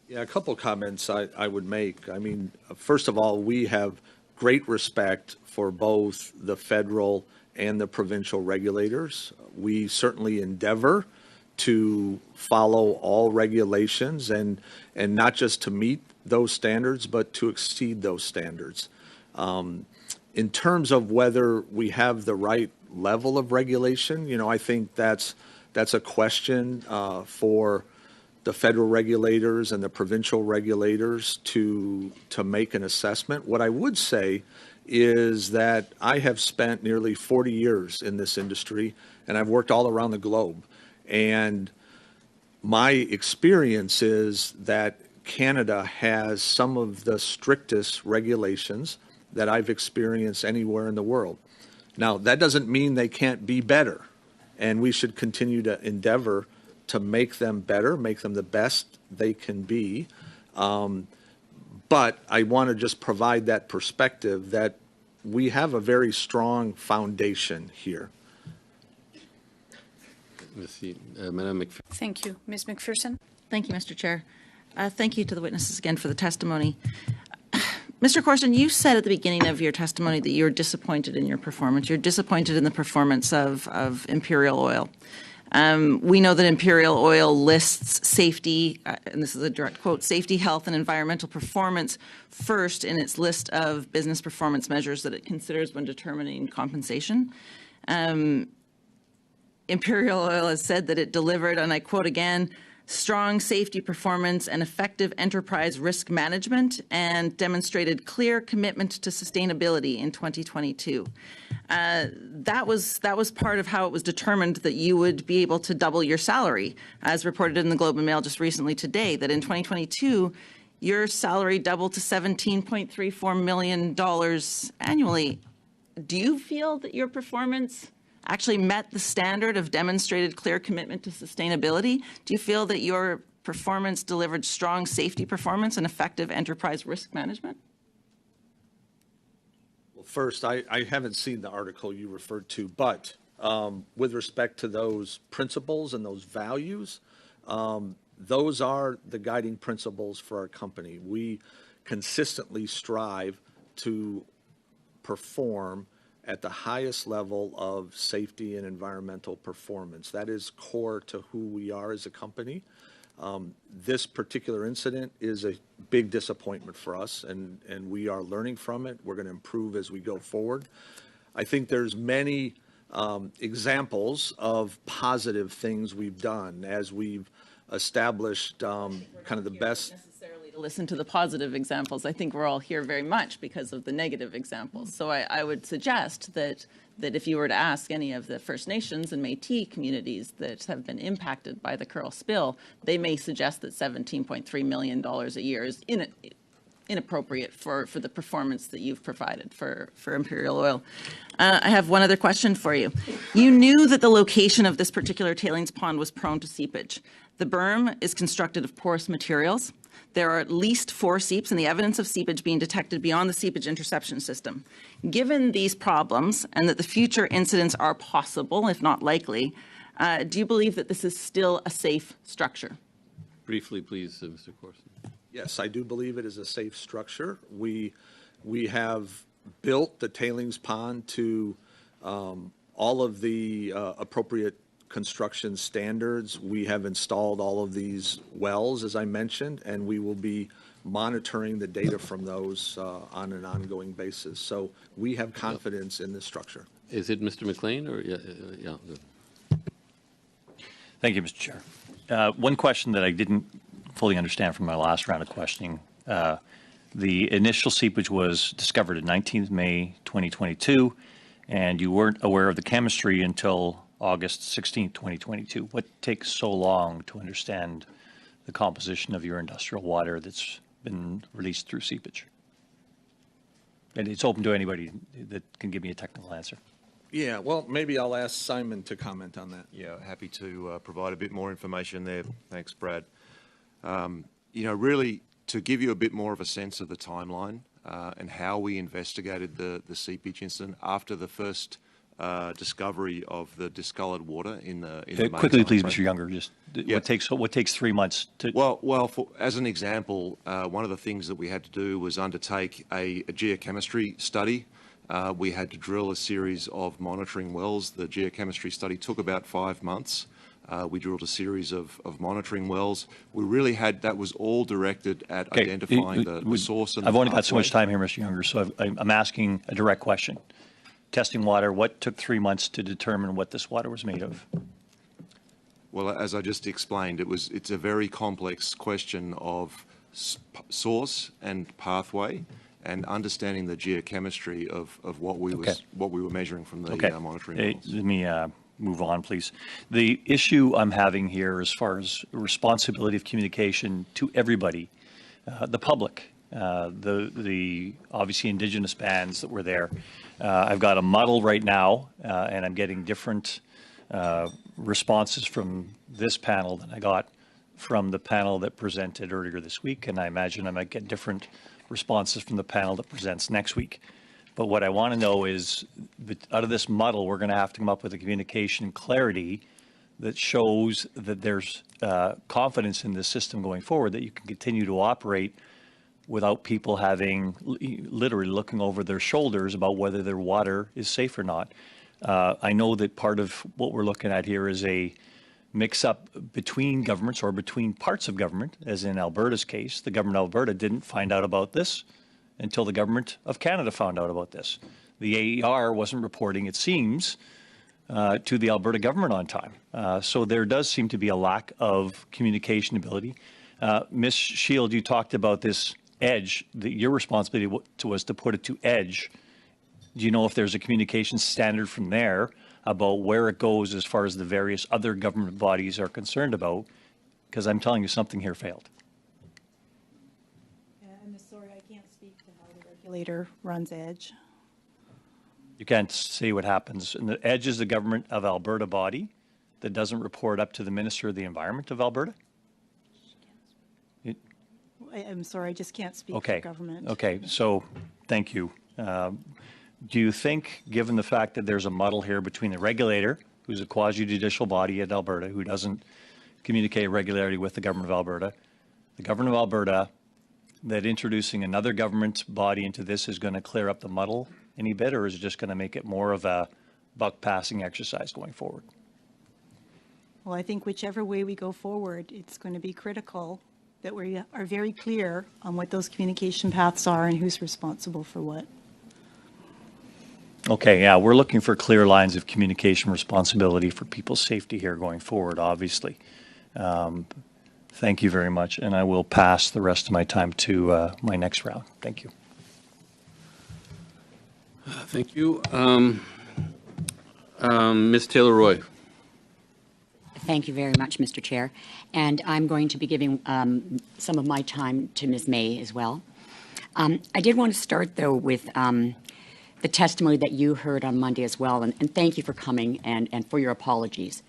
Yeah, a couple comments I would make. I mean, first of all, we have great respect for both the federal and the provincial regulators. We certainly endeavor to follow all regulations and not just to meet those standards, but to exceed those standards. In terms of whether we have the right level of regulation, I think that's a question for the federal regulators and the provincial regulators to make an assessment. What I would say is that I have spent nearly 40 years in this industry, and I've worked all around the globe. And my experience is that Canada has some of the strictest regulations that I've experienced anywhere in the world. Now, that doesn't mean they can't be better, and we should continue to endeavor to make them better, make them the best they can be. But I want to just provide that perspective that we have a very strong foundation here. Madame McPherson. Thank you. Ms. McPherson? Thank you, Mr. Chair. Thank you to the witnesses again for the testimony. Mr. Corson, you said at the beginning of your testimony that you're disappointed in your performance. You're disappointed in the performance of Imperial Oil. We know that Imperial Oil lists safety, and this is a direct quote, safety, health, and environmental performance first in its list of business performance measures that it considers when determining compensation. Imperial Oil has said that it delivered, and I quote again, strong safety performance and effective enterprise risk management, and demonstrated clear commitment to sustainability in 2022. That was part of how it was determined that you would be able to double your salary, as reported in the Globe and Mail just recently today, that in 2022, your salary doubled to $17.34 million annually. Do you feel that your performance actually met the standard of demonstrated clear commitment to sustainability? Do you feel that your performance delivered strong safety performance and effective enterprise risk management? Well, first, I haven't seen the article you referred to, but with respect to those principles and those values, those are the guiding principles for our company. We consistently strive to perform at the highest level of safety and environmental performance. That is core to who we are as a company. This particular incident is a big disappointment for us, and we are learning from it. We're going to improve as we go forward. I think there's many examples of positive things we've done as we've established kind of the best. Necessarily to listen to the positive examples. I think we're all here very much because of the negative examples. So I would suggest that if you were to ask any of the First Nations and Métis communities that have been impacted by the Kearl spill, they may suggest that $17.3 million a year is inappropriate for the performance that you've provided for Imperial Oil. I have one other question for you. You knew that the location of this particular tailings pond was prone to seepage. The berm is constructed of porous materials. There are at least 4 seeps and the evidence of seepage being detected beyond the seepage interception system. Given these problems and that the future incidents are possible, if not likely, do you believe that this is still a safe structure? Briefly, please, Mr. Corson. Yes, I do believe it is a safe structure. We have built the tailings pond to all of the appropriate construction standards. We have installed all of these wells, as I mentioned, and we will be monitoring the data from those on an ongoing basis. So we have confidence in this structure. Is it Mr. McLean or yeah? Thank you, Mr. Chair. One question that I didn't fully understand from my last round of questioning. The initial seepage was discovered on 19th May 2022, and you weren't aware of the chemistry until August 16th, 2022. What takes so long to understand the composition of your industrial water that's been released through seepage? And it's open to anybody that can give me a technical answer. Yeah, well, maybe I'll ask Simon to comment on that. Yeah, happy to provide a bit more information there. Thanks, Brad. Really, to give you a bit more of a sense of the timeline and how we investigated the seepage incident after the first discovery of the discolored water in the quickly, please, Mr. Younger. Just what takes 3 months to? Well, as an example, one of the things that we had to do was undertake a geochemistry study. We had to drill a series of monitoring wells. The geochemistry study took about 5 months. We drilled a series of monitoring wells. We really had, that was all directed at Okay, identifying the source and the I've only got so much pathway. time here, Mr. Younger, so I'm asking a direct question. Testing water, what took 3 months to determine what this water was made of? Well, as I just explained, it's a very complex question of source and pathway, and understanding the geochemistry of what we were measuring from the monitoring wells. Let me move on, please. The issue I'm having here, as far as responsibility of communication to everybody, the public, the obviously Indigenous bands that were there. I've got a muddle right now, and I'm getting different responses from this panel than I got from the panel that presented earlier this week, and I imagine I might get different responses from the panel that presents next week. But what I want to know is, out of this muddle, we're going to have to come up with a communication clarity that shows that there's confidence in this system going forward, that you can continue to operate without people having, literally looking over their shoulders about whether their water is safe or not. I know that part of what we're looking at here is a mix-up between governments or between parts of government, as in Alberta's case. The government of Alberta didn't find out about this until the government of Canada found out about this. The AER wasn't reporting, it seems, to the Alberta government on time. So there does seem to be a lack of communication ability. Ms. Shield, you talked about this edge, your responsibility was to put it to edge. Do you know if there's a communication standard from there about where it goes as far as the various other government bodies are concerned about? Because I'm telling you, something here failed. I'm sorry, I can't speak to how the regulator runs EDGE. You can't say what happens. And the EDGE is the government of Alberta body that doesn't report up to the Minister of the Environment of Alberta? I'm sorry, I just can't speak Okay. for government. Okay, so thank you. Do you think, given the fact that there's a muddle here between the regulator, who's a quasi-judicial body at Alberta, who doesn't communicate regularly with the government of Alberta, the government of Alberta, that introducing another government body into this is going to clear up the muddle any bit, or is it just going to make it more of a buck-passing exercise going forward? Well, I think whichever way we go forward, it's going to be critical that we are very clear on what those communication paths are and who's responsible for what. Okay, yeah, we're looking for clear lines of communication responsibility for people's safety here going forward, obviously. Thank you very much, and I will pass the rest of my time to my next round. Thank you. Thank you. Ms. Taylor-Roy. Thank you very much, Mr. Chair. And I'm going to be giving some of my time to Ms. May as well. I did want to start, though, with the testimony that you heard on Monday as well, and thank you for coming and for your apologies.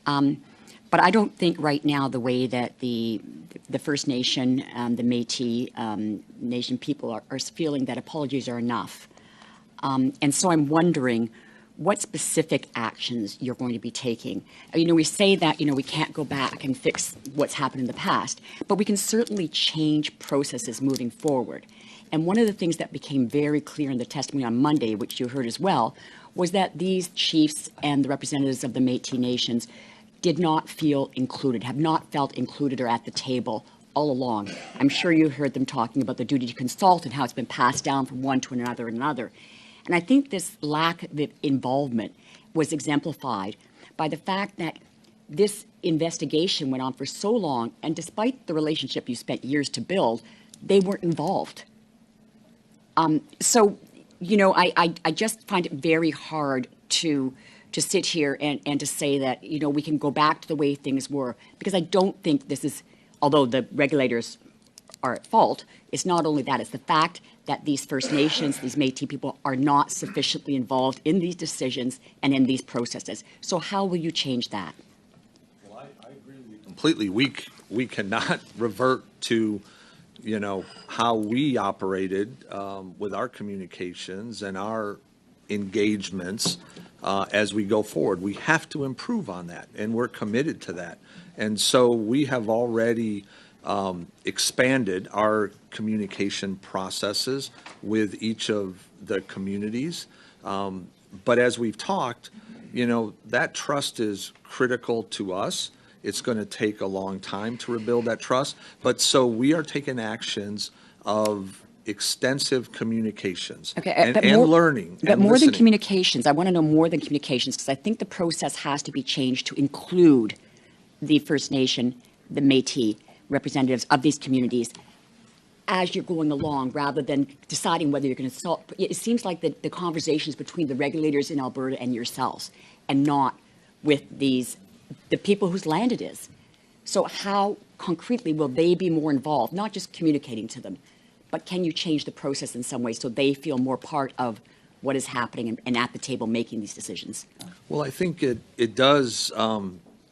But I don't think right now the way that the First Nation, the Métis Nation people are feeling that apologies are enough. And so I'm wondering what specific actions you're going to be taking. You know, we say that, you know, we can't go back and fix what's happened in the past, but we can certainly change processes moving forward. And one of the things that became very clear in the testimony on Monday, which you heard as well, was that these chiefs and the representatives of the Métis Nations did not feel included, have not felt included or at the table all along. I'm sure you heard them talking about the duty to consult and how it's been passed down from one to another and another. And I think this lack of involvement was exemplified by the fact that this investigation went on for so long, and despite the relationship you spent years to build, they weren't involved. So, you know, I just find it very hard to sit here and to say that, you know, we can go back to the way things were, because I don't think this is, although the regulators are at fault, it's not only that, it's the fact that these First Nations, these Métis people are not sufficiently involved in these decisions and in these processes. So how will you change that? Well, I agree with you completely. We cannot revert to, you know, how we operated with our communications and our engagements as we go forward. We have to improve on that, and we're committed to that. And so we have already expanded our communication processes with each of the communities. But as we've talked, that trust is critical to us. It's going to take a long time to rebuild that trust. But so we are taking actions of extensive communications and learning. But and more than listening. communications, I want to know more than communications, because I think the process has to be changed to include the First Nation, the Métis representatives of these communities as you're going along, rather than deciding whether you're going to solve. It seems like the conversations between the regulators in Alberta and yourselves, and not with the people whose land it is. So how concretely will they be more involved, not just communicating to them, but can you change the process in some way so they feel more part of what is happening and at the table making these decisions? Well, I think it does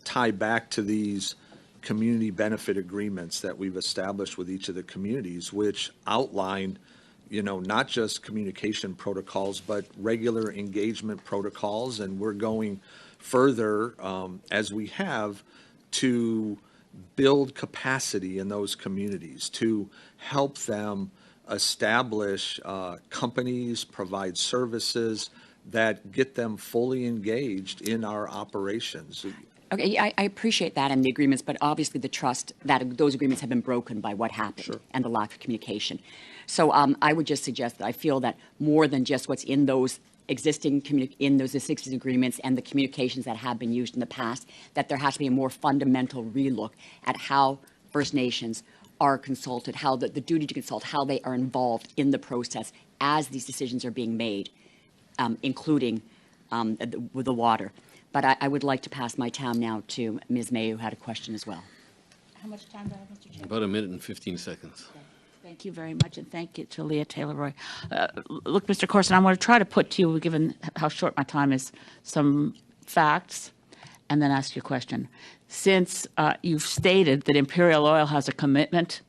tie back to these community benefit agreements that we've established with each of the communities, which outline, not just communication protocols, but regular engagement protocols. And we're going further, as we have, to build capacity in those communities, to help them establish companies, provide services that get them fully engaged in our operations. Okay, I appreciate that and the agreements, but obviously the trust, that those agreements have been broken by what happened and the lack of communication. So I would just suggest that I feel that more than just what's in those existing agreements and the communications that have been used in the past, that there has to be a more fundamental relook at how First Nations are consulted, how the duty to consult, how they are involved in the process as these decisions are being made, including with the water. But I would like to pass my time now to Ms. May, who had a question as well. How much time do I have, Mr. Chair? About a minute and 15 seconds. Thank you very much, and thank you to Leah Taylor-Roy. Look, Mr. Corson, I'm going to try to put to you, given how short my time is, some facts, and then ask you a question. Since you've stated that Imperial Oil has a commitment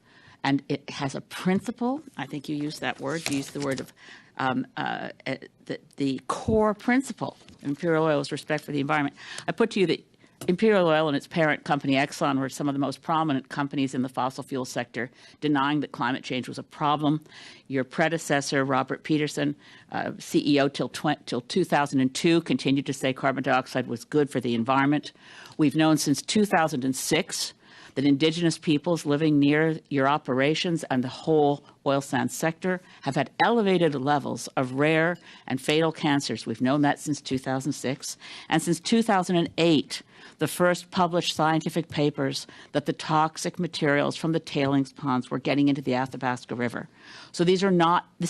and it has a principle, I think you used that word, you used the word of the core principle of Imperial Oil's respect for the environment. I put to you that Imperial Oil and its parent company Exxon were some of the most prominent companies in the fossil fuel sector, denying that climate change was a problem. Your predecessor, Robert Peterson, CEO till 2002, continued to say carbon dioxide was good for the environment. We've known since 2006 that Indigenous peoples living near your operations and the whole oil sands sector have had elevated levels of rare and fatal cancers. We've known that since 2006. And since 2008, the first published scientific papers that the toxic materials from the tailings ponds were getting into the Athabasca River. So this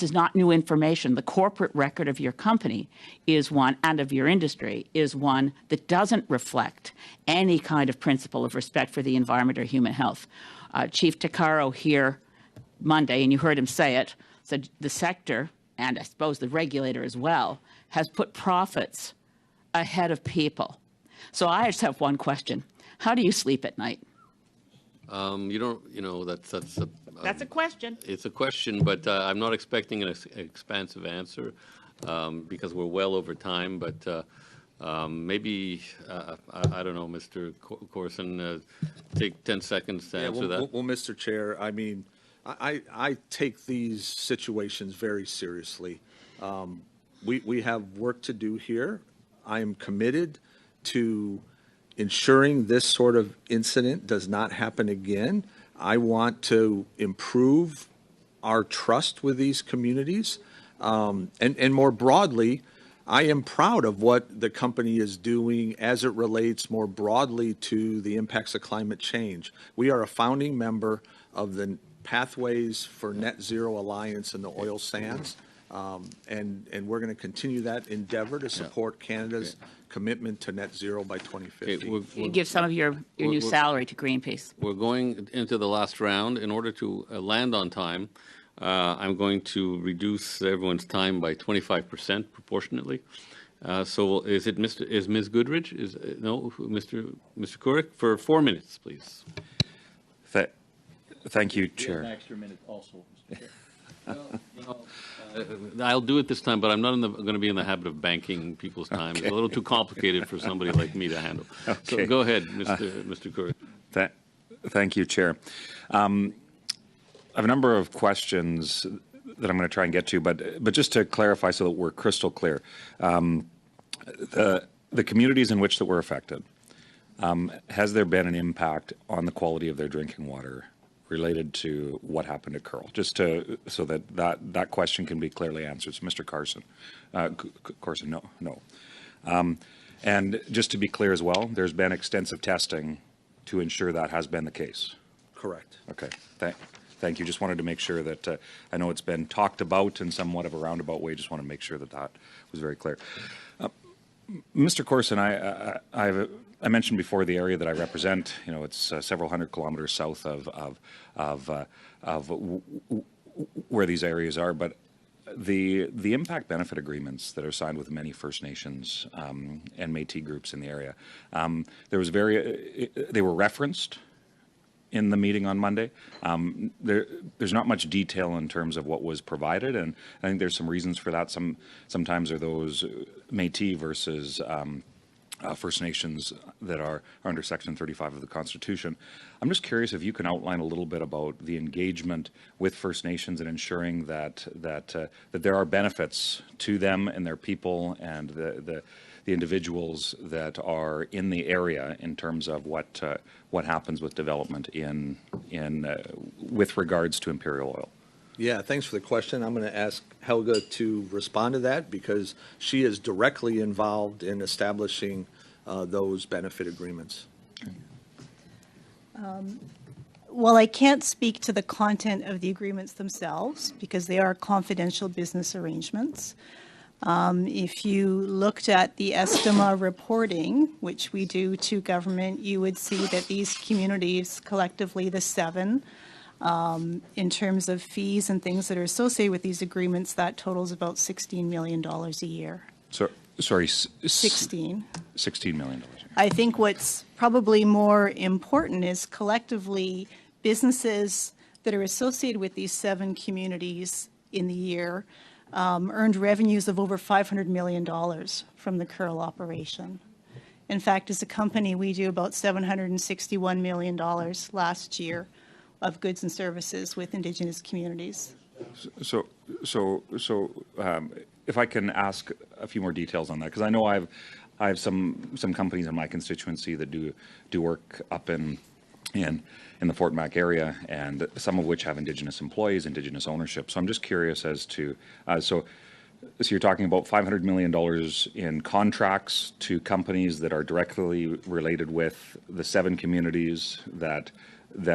is not new information. The corporate record of your company is one, and of your industry, is one that doesn't reflect any kind of principle of respect for the environment or human health. Chief Takaro here Monday, and you heard him say it, said the sector, and I suppose the regulator as well, has put profits ahead of people. So I just have one question. How do you sleep at night? That's a... That's a question. It's a question, but I'm not expecting an expansive answer because we're well over time. But maybe, I don't know, Mr. Corson, take 10 seconds to answer that. Well, Mr. Chair, I mean, I take these situations very seriously. We have work to do here. I am committed to ensuring this sort of incident does not happen again. I want to improve our trust with these communities. And more broadly, I am proud of what the company is doing as it relates more broadly to the impacts of climate change. We are a founding member of the Pathways for Net Zero Alliance in the oil sands. And we're going to continue that endeavor to support Canada's commitment to net zero by 2050. You give some of your new salary to Greenpeace. We're going into the last round. In order to land on time, I'm going to reduce everyone's time by 25% proportionately. So is Ms. Goodrich? No, Mr. Couric, for 4 minutes, please. Thank you, Chair. An extra minute also, Mr. Chair. I'll do it this time, but I'm not going to be in the habit of banking people's time. It's a little too complicated for somebody like me to handle. Okay. So go ahead, Mr. Curry. Thank you, Chair. I have a number of questions that I'm going to try and get to, but just to clarify so that we're crystal clear, the the communities in which that were affected, has there been an impact on the quality of their drinking water related to what happened at Kearl? Just so that question can be clearly answered. So Mr. Corson, no. And just to be clear as well, there's been extensive testing to ensure that has been the case. Correct. Okay. Thank you. Just wanted to make sure that I know it's been talked about in somewhat of a roundabout way. Just want to make sure that that was very clear. Mr. Corson, I mentioned before the area that I represent. You know, it's several hundred kilometers south of where these areas are, but the impact benefit agreements that are signed with many First Nations and Métis groups in the area, they were referenced in the meeting on Monday. There's not much detail in terms of what was provided, and I think there's some reasons for that. Sometimes are those Métis versus First Nations that are under Section 35 of the Constitution. I'm just curious if you can outline a little bit about the engagement with First Nations and ensuring that there are benefits to them and their people and the individuals that are in the area in terms of what happens with development with regards to Imperial Oil. Yeah, thanks for the question. I'm going to ask Helga to respond to that because she is directly involved in establishing those benefit agreements. Well, I can't speak to the content of the agreements themselves because they are confidential business arrangements. If you looked at the Estima reporting, which we do to government, you would see that these communities, collectively the 7, in terms of fees and things that are associated with these agreements, that totals about $16 million a year. So, sorry, 16. $16 million. I think what's probably more important is collectively businesses that are associated with these 7 communities in the year earned revenues of over $500 million from the Kearl operation. In fact, as a company, we do about $761 million last year of goods and services with Indigenous communities. So, if I can ask a few more details on that, because I know I have some companies in my constituency that do work up in the Fort Mac area, and some of which have Indigenous employees, Indigenous ownership. So I'm just curious as to so you're talking about $500 million in contracts to companies that are directly related with the 7 communities that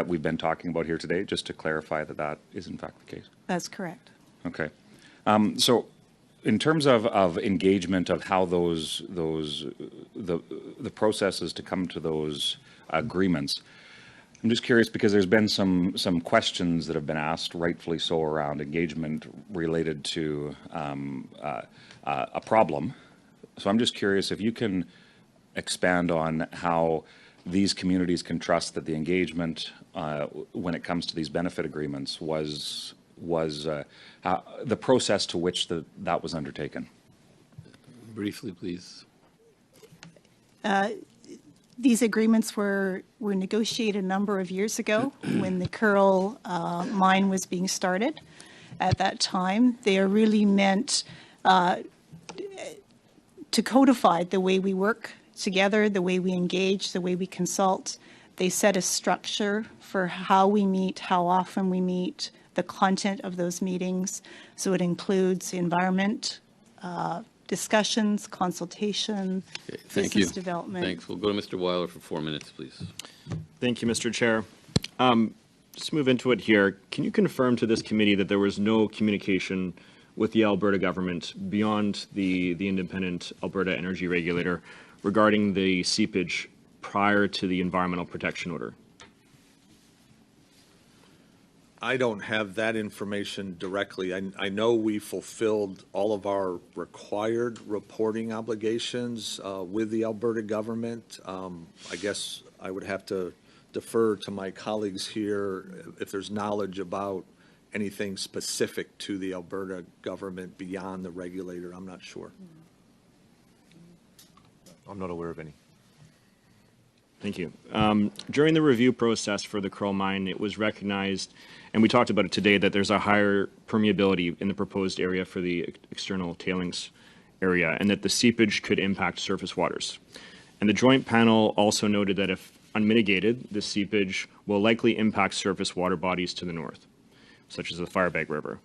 we've been talking about here today, just to clarify that is in fact the case. That's correct. Okay. So in terms of engagement of how the processes to come to those agreements, I'm just curious because there's been some questions that have been asked, rightfully so, around engagement related to a problem. So I'm just curious if you can expand on how these communities can trust that the engagement when it comes to these benefit agreements was the process to which that was undertaken. Briefly, please. These agreements were negotiated a number of years ago when the Kearl mine was being started. At that time, they are really meant to codify the way we work together, the way we engage, the way we consult. They set a structure for how we meet, how often we meet, the content of those meetings. So it includes environment, discussions, consultation, business development. Thanks. We'll go to Mr. Weiler for 4 minutes, please. Thank you, Mr. Chair. Just move into it here. Can you confirm to this committee that there was no communication with the Alberta government beyond the independent Alberta Energy Regulator regarding the seepage prior to the environmental protection order? I don't have that information directly. I know we fulfilled all of our required reporting obligations with the Alberta government. I guess I would have to defer to my colleagues here if there's knowledge about anything specific to the Alberta government beyond the regulator. I'm not sure. I'm not aware of any. Thank you. During the review process for the Kearl mine, it was recognized, and we talked about it today, that there's a higher permeability in the proposed area for the external tailings area and that the seepage could impact surface waters. And the joint panel also noted that if unmitigated, the seepage will likely impact surface water bodies to the north, such as the Firebag River,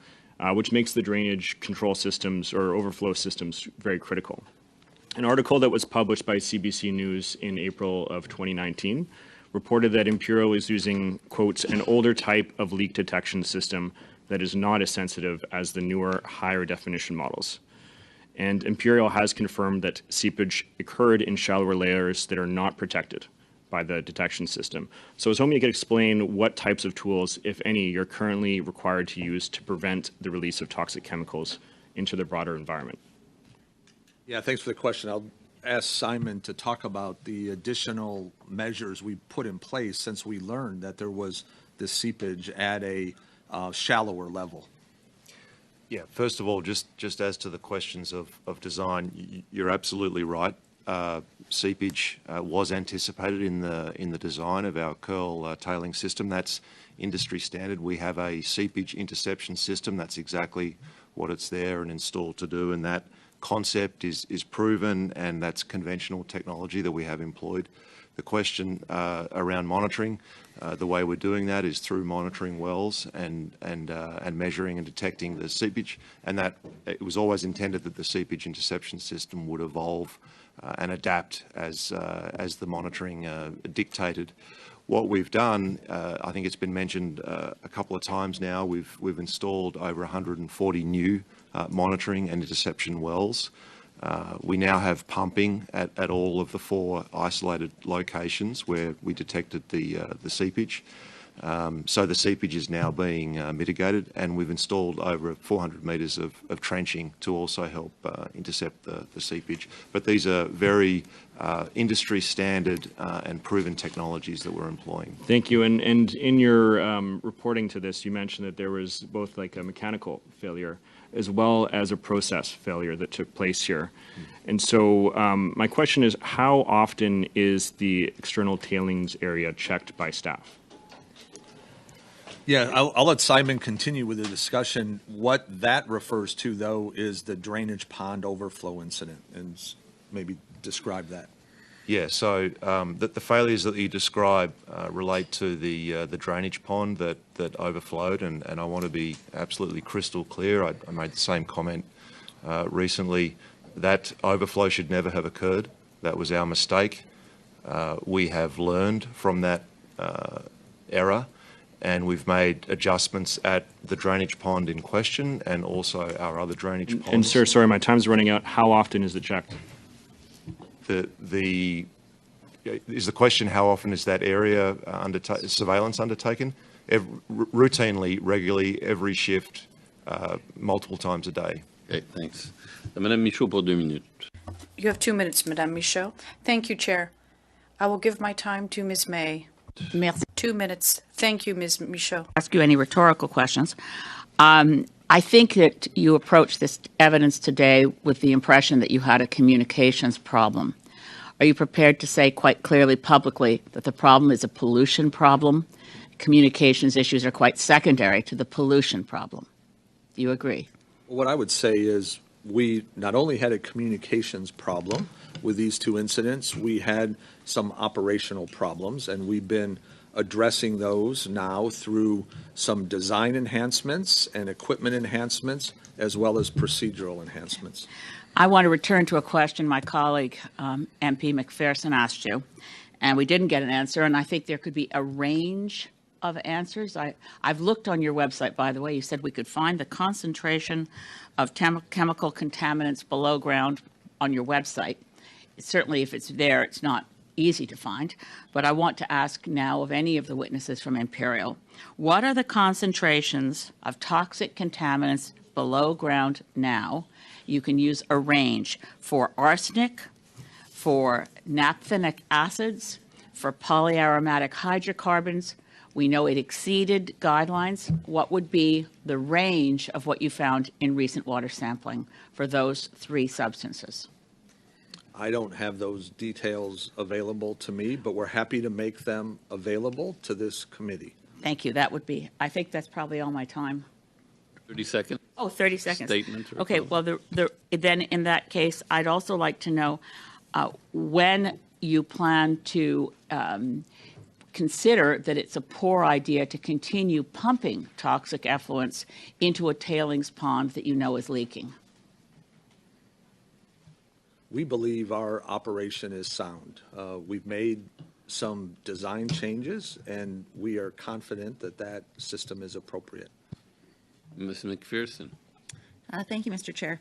which makes the drainage control systems or overflow systems very critical. An article that was published by CBC News in April of 2019 reported that Imperial is using, quotes, an older type of leak detection system that is not as sensitive as the newer, higher definition models. And Imperial has confirmed that seepage occurred in shallower layers that are not protected by the detection system. So I was hoping you could explain what types of tools, if any, you're currently required to use to prevent the release of toxic chemicals into the broader environment. Yeah, thanks for the question. I'll ask Simon to talk about the additional measures we put in place since we learned that there was this seepage at a shallower level. Yeah, first of all, just as to the questions of design, you're absolutely right. Seepage was anticipated in the design of our Kearl tailing system. That's industry standard. We have a seepage interception system. That's exactly what it's there and installed to do, and that concept is proven, and that's conventional technology that we have employed. The question around monitoring, the way we're doing that is through monitoring wells and measuring and detecting the seepage, and that it was always intended that the seepage interception system would evolve and adapt as the monitoring dictated. What we've done, I think it's been mentioned a couple of times now, we've installed over 140 new monitoring and interception wells. We now have pumping at all of the 4 isolated locations where we detected the seepage. So the seepage is now being mitigated, and we've installed over 400 metres of trenching to also help intercept the seepage. But these are very industry standard and proven technologies that we're employing. Thank you. And in your reporting to this, you mentioned that there was both like a mechanical failure as well as a process failure that took place here. And so my question is, how often is the external tailings area checked by staff? Yeah, I'll let Simon continue with the discussion. What that refers to, though, is the drainage pond overflow incident, and maybe describe that. Yeah, so the failures that you describe relate to the drainage pond that overflowed, and I want to be absolutely crystal clear. I made the same comment recently. That overflow should never have occurred. That was our mistake. We have learned from that error, and we've made adjustments at the drainage pond in question and also our other drainage ponds. And sir, sorry, my time's running out. How often is it checked? Is the question how often is that area surveillance undertaken? Routinely, regularly, every shift, multiple times a day. Okay, thanks. Madame Michaud pour 2 minutes. You have 2 minutes, Madame Michaud. Thank you, Chair. I will give my time to Ms. May. Merci. 2 minutes. Thank you, Ms. Michaud. Ask you any rhetorical questions. I think that you approached this evidence today with the impression that you had a communications problem. Are you prepared to say quite clearly publicly that the problem is a pollution problem? Communications issues are quite secondary to the pollution problem. Do you agree? What I would say is we not only had a communications problem with these 2 incidents, we had some operational problems, and we've been addressing those now through some design enhancements and equipment enhancements, as well as procedural enhancements. I want to return to a question my colleague, MP McPherson, asked you, and we didn't get an answer, and I think there could be a range of answers. I've looked on your website, by the way. You said we could find the concentration of chemical contaminants below ground on your website. Certainly, if it's there, it's not easy to find, but I want to ask now of any of the witnesses from Imperial, what are the concentrations of toxic contaminants below ground now? You can use a range for arsenic, for naphthenic acids, for polyaromatic hydrocarbons. We know it exceeded guidelines. What would be the range of what you found in recent water sampling for those 3 substances? I don't have those details available to me, but we're happy to make them available to this committee. Thank you. That would be, I think that's probably all my time. 30 seconds. Oh, 30 seconds. Statement or Okay, well, then in that case, I'd also like to know when you plan to consider that it's a poor idea to continue pumping toxic effluents into a tailings pond that you know is leaking. We believe our operation is sound. We've made some design changes, and we are confident that that system is appropriate. Ms. McPherson. Thank you, Mr. Chair.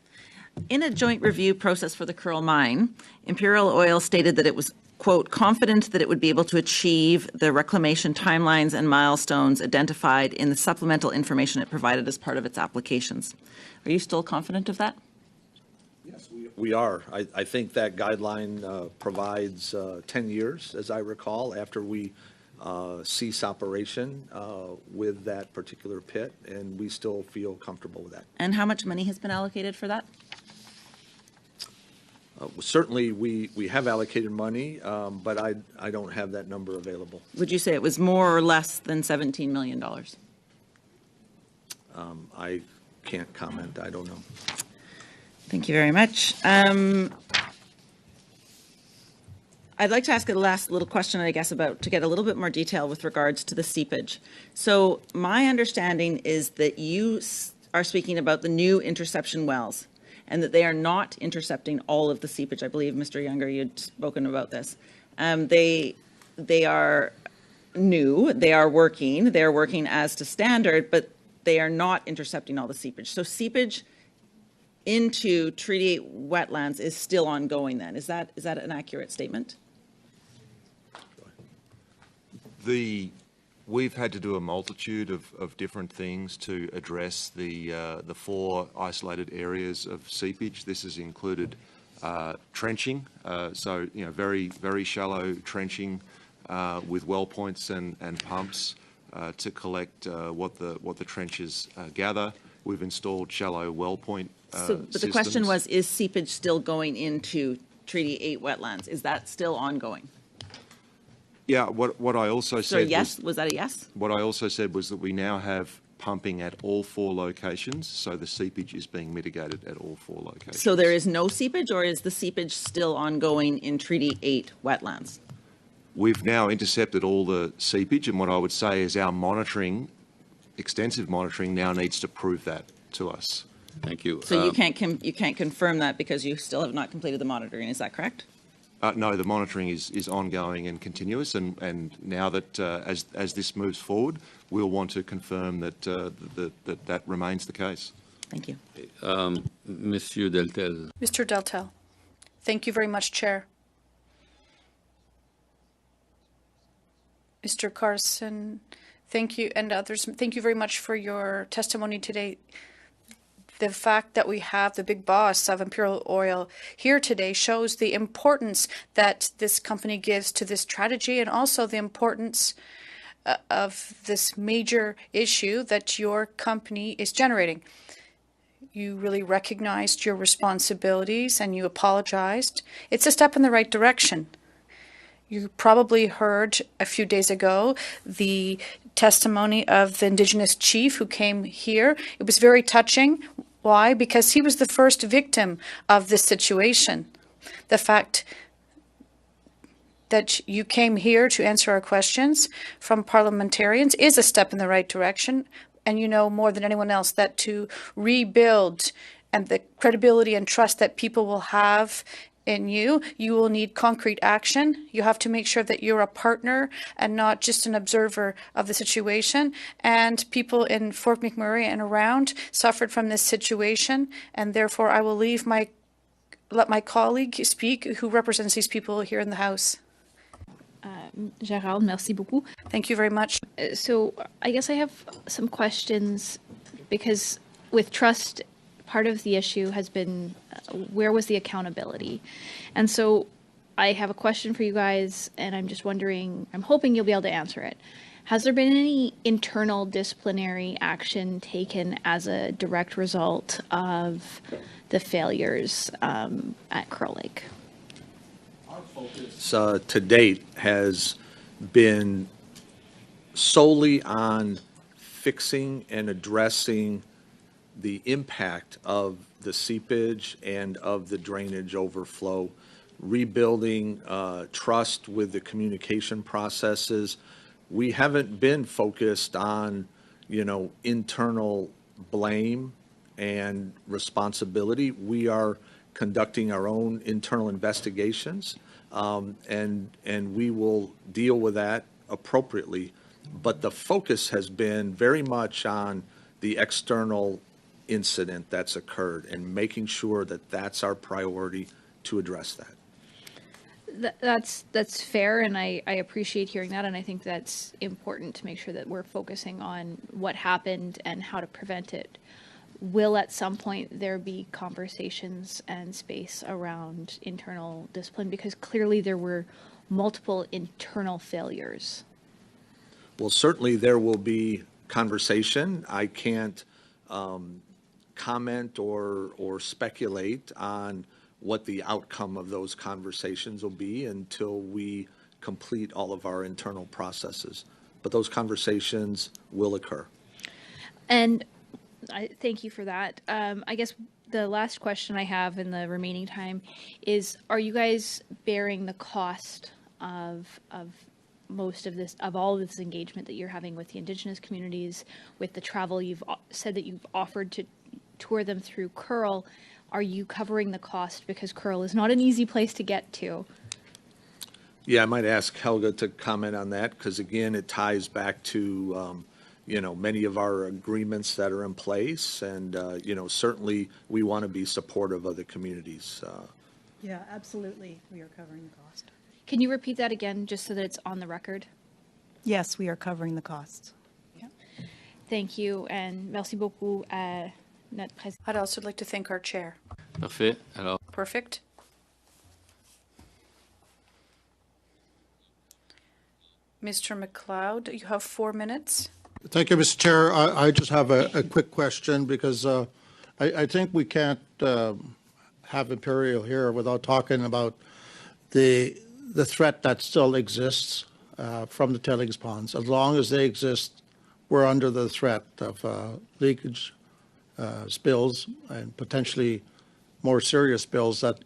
In a joint review process for the Kearl mine, Imperial Oil stated that it was, quote, confident that it would be able to achieve the reclamation timelines and milestones identified in the supplemental information it provided as part of its applications. Are you still confident of that? Yes, we are. I think that guideline provides 10 years, as I recall, after we cease operation with that particular pit, and we still feel comfortable with that. And how much money has been allocated for that? Certainly, we have allocated money, but I don't have that number available. Would you say it was more or less than $17 million? I can't comment. I don't know. Thank you very much. I'd like to ask a last little question, I guess, to get a little bit more detail with regards to the seepage. So my understanding is that you are speaking about the new interception wells and that they are not intercepting all of the seepage. I believe, Mr. Younger, you'd spoken about this. They are new, they're working as to standard, but they are not intercepting all the seepage. So seepage into Treaty 8 wetlands is still ongoing then. Is that an accurate statement? We've had to do a multitude of different things to address the 4 isolated areas of seepage. This has included trenching, so very, very shallow trenching with well points and pumps to collect what the trenches gather. We've installed shallow well point but the question was, is seepage still going into Treaty 8 wetlands? Is that still ongoing? Yeah, what I also So said yes, was that a yes? What I also said was that we now have pumping at all 4 locations, so the seepage is being mitigated at all 4 locations. So there is no seepage, or is the seepage still ongoing in Treaty 8 wetlands? We've now intercepted all the seepage, and what I would say is our monitoring, extensive monitoring, now needs to prove that to us. Thank you. So you can't confirm that because you still have not completed the monitoring, is that correct? No, the monitoring is ongoing and continuous, and now that as this moves forward, we'll want to confirm that that remains the case. Thank you. Monsieur Deltel. Mr. Deltel. Thank you very much, Chair. Mr. Carson, thank you, and others, thank you very much for your testimony today. The fact that we have the big boss of Imperial Oil here today shows the importance that this company gives to this strategy, and also the importance of this major issue that your company is generating. You really recognized your responsibilities and you apologized. It's a step in the right direction. You probably heard a few days ago the testimony of the Indigenous chief who came here. It was very touching. Why? Because he was the first victim of this situation. The fact that you came here to answer our questions from parliamentarians is a step in the right direction. And you know more than anyone else that to rebuild and the credibility and trust that people will have in you, you will need concrete action. You have to make sure that you're a partner and not just an observer of the situation. And people in Fort McMurray and around suffered from this situation. And therefore, I will let my colleague speak who represents these people here in the House. Gérald, merci beaucoup. Thank you very much. So I guess I have some questions because with trust, part of the issue has been where was the accountability? And so I have a question for you guys, and I'm just wondering, I'm hoping you'll be able to answer it. Has there been any internal disciplinary action taken as a direct result of the failures at Kearl Lake? Our focus to date has been solely on fixing and addressing the impact of the seepage and of the drainage overflow, rebuilding trust with the communication processes. We haven't been focused on, internal blame and responsibility. We are conducting our own internal investigations, and we will deal with that appropriately. But the focus has been very much on the external incident that's occurred and making sure that that's our priority to address that. That's fair, and I appreciate hearing that, and I think that's important to make sure that we're focusing on what happened and how to prevent it. Will at some point there be conversations and space around internal discipline? Because clearly there were multiple internal failures. Well, certainly there will be conversation. I can't comment or speculate on what the outcome of those conversations will be until we complete all of our internal processes. But those conversations will occur. And I thank you for that. I guess the last question I have in the remaining time is, are you guys bearing the cost of most of this, of all of this engagement that you're having with the Indigenous communities, with the travel you've said that you've offered to tour them through Kearl? Are you covering the cost? Because Kearl is not an easy place to get to. Yeah, I might ask Helga to comment on that, because again, it ties back to, many of our agreements that are in place. And, certainly we want to be supportive of the communities. Yeah, absolutely. We are covering the cost. Can you repeat that again, just so that it's on the record? Yes, we are covering the costs. Yeah. Thank you, and merci beaucoup. I'd also like to thank our chair. Parfait. Alors, Perfect. Mr. McLeod, you have 4 minutes. Thank you, Mr. Chair. I just have a quick question, because I think we can't have Imperial here without talking about the threat that still exists from the tailings ponds. As long as they exist, we're under the threat of leakage, spills, and potentially more serious spills that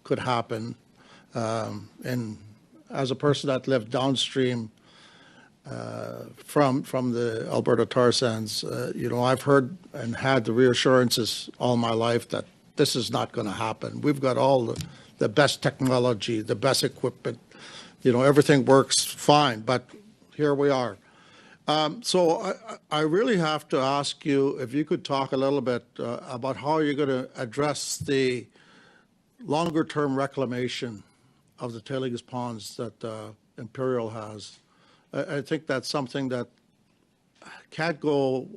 could happen. And as a person that lived downstream from the Alberta tar sands, I've heard and had the reassurances all my life that this is not going to happen. We've got all the best technology, the best equipment, everything works fine, but here we are. So I really have to ask you if you could talk a little bit about how you're going to address the longer-term reclamation of the tailings ponds that Imperial has. I think that's something that can't go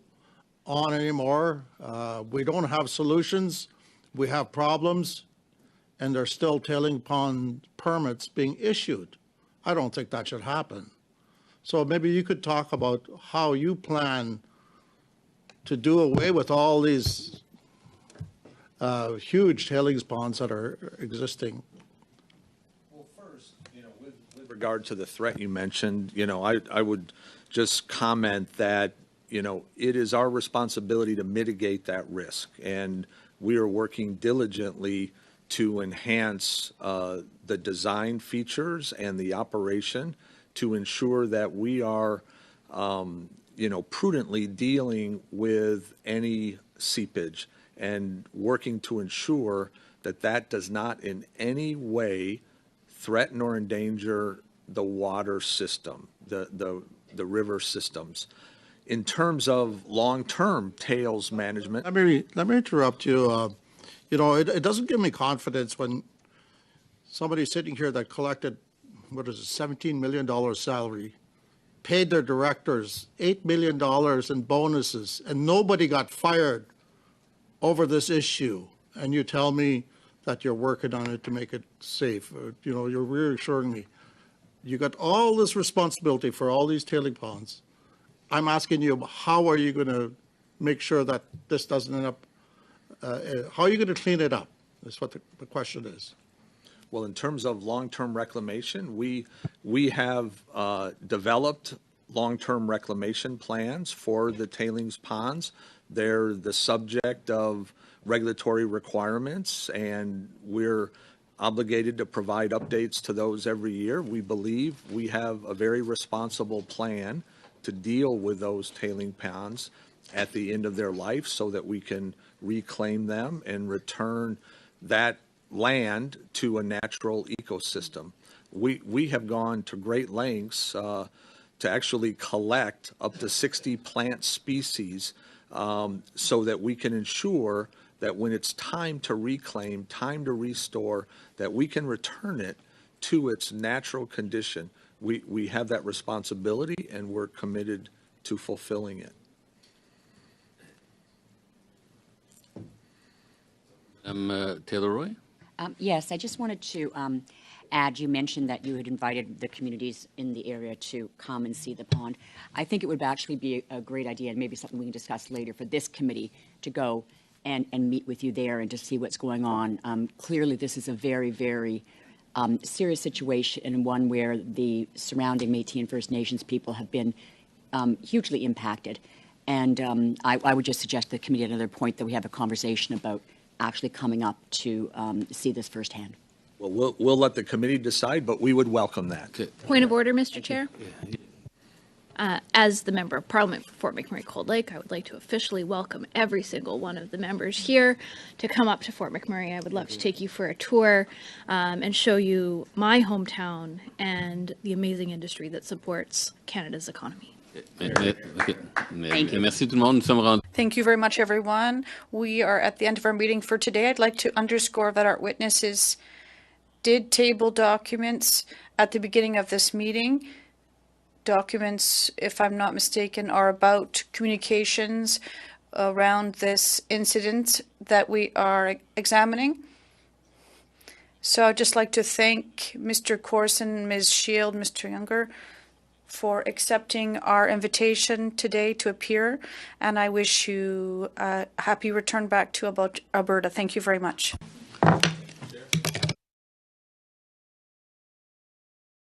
on anymore. We don't have solutions. We have problems, and there's still tailing pond permits being issued. I don't think that should happen. So maybe you could talk about how you plan to do away with all these huge tailings ponds that are existing. Well, first, with regard to the threat you mentioned, I would just comment that, it is our responsibility to mitigate that risk. And we are working diligently to enhance the design features and the operation to ensure that we are, prudently dealing with any seepage and working to ensure that that does not in any way threaten or endanger the water system, the river systems. In terms of long-term tails management. Let me interrupt you. It doesn't give me confidence when somebody sitting here that collected, $17 million salary, paid their directors $8 million in bonuses, and nobody got fired over this issue. And you tell me that you're working on it to make it safe. You're reassuring me. You got all this responsibility for all these tailing ponds. I'm asking you, how are you going to make sure that this doesn't end up, how are you going to clean it up? That's what the question is. Well, in terms of long-term reclamation, we have developed long-term reclamation plans for the tailings ponds. They're the subject of regulatory requirements, and we're obligated to provide updates to those every year. We believe we have a very responsible plan to deal with those tailing ponds at the end of their life so that we can reclaim them and return that land to a natural ecosystem. We have gone to great lengths to actually collect up to 60 plant species so that we can ensure that when it's time to reclaim, time to restore, that we can return it to its natural condition. We have that responsibility, and we're committed to fulfilling it. Taylor-Roy? Yes, I just wanted to add, you mentioned that you had invited the communities in the area to come and see the pond. I think it would actually be a great idea, and maybe something we can discuss later, for this committee to go and meet with you there and to see what's going on. Clearly, this is a very, very serious situation, and one where the surrounding Métis and First Nations people have been hugely impacted. And I would just suggest to the committee at another point that we have a conversation about actually coming up to see this firsthand. Well, we'll let the committee decide, but we would welcome that. Point of order, Mr. Chair. As the Member of Parliament for Fort McMurray Cold Lake, I would like to officially welcome every single one of the members here to come up to Fort McMurray. I would love to take you for a tour and show you my hometown and the amazing industry that supports Canada's economy. Thank you very much, everyone. We are at the end of our meeting for today. I'd like to underscore that our witnesses did table documents at the beginning of this meeting. Documents, if I'm not mistaken, are about communications around this incident that we are examining. So I'd just like to thank Mr. Corson, Ms. Shield, Mr. Younger for accepting our invitation today to appear, and I wish you a happy return back to Alberta. Thank you very much.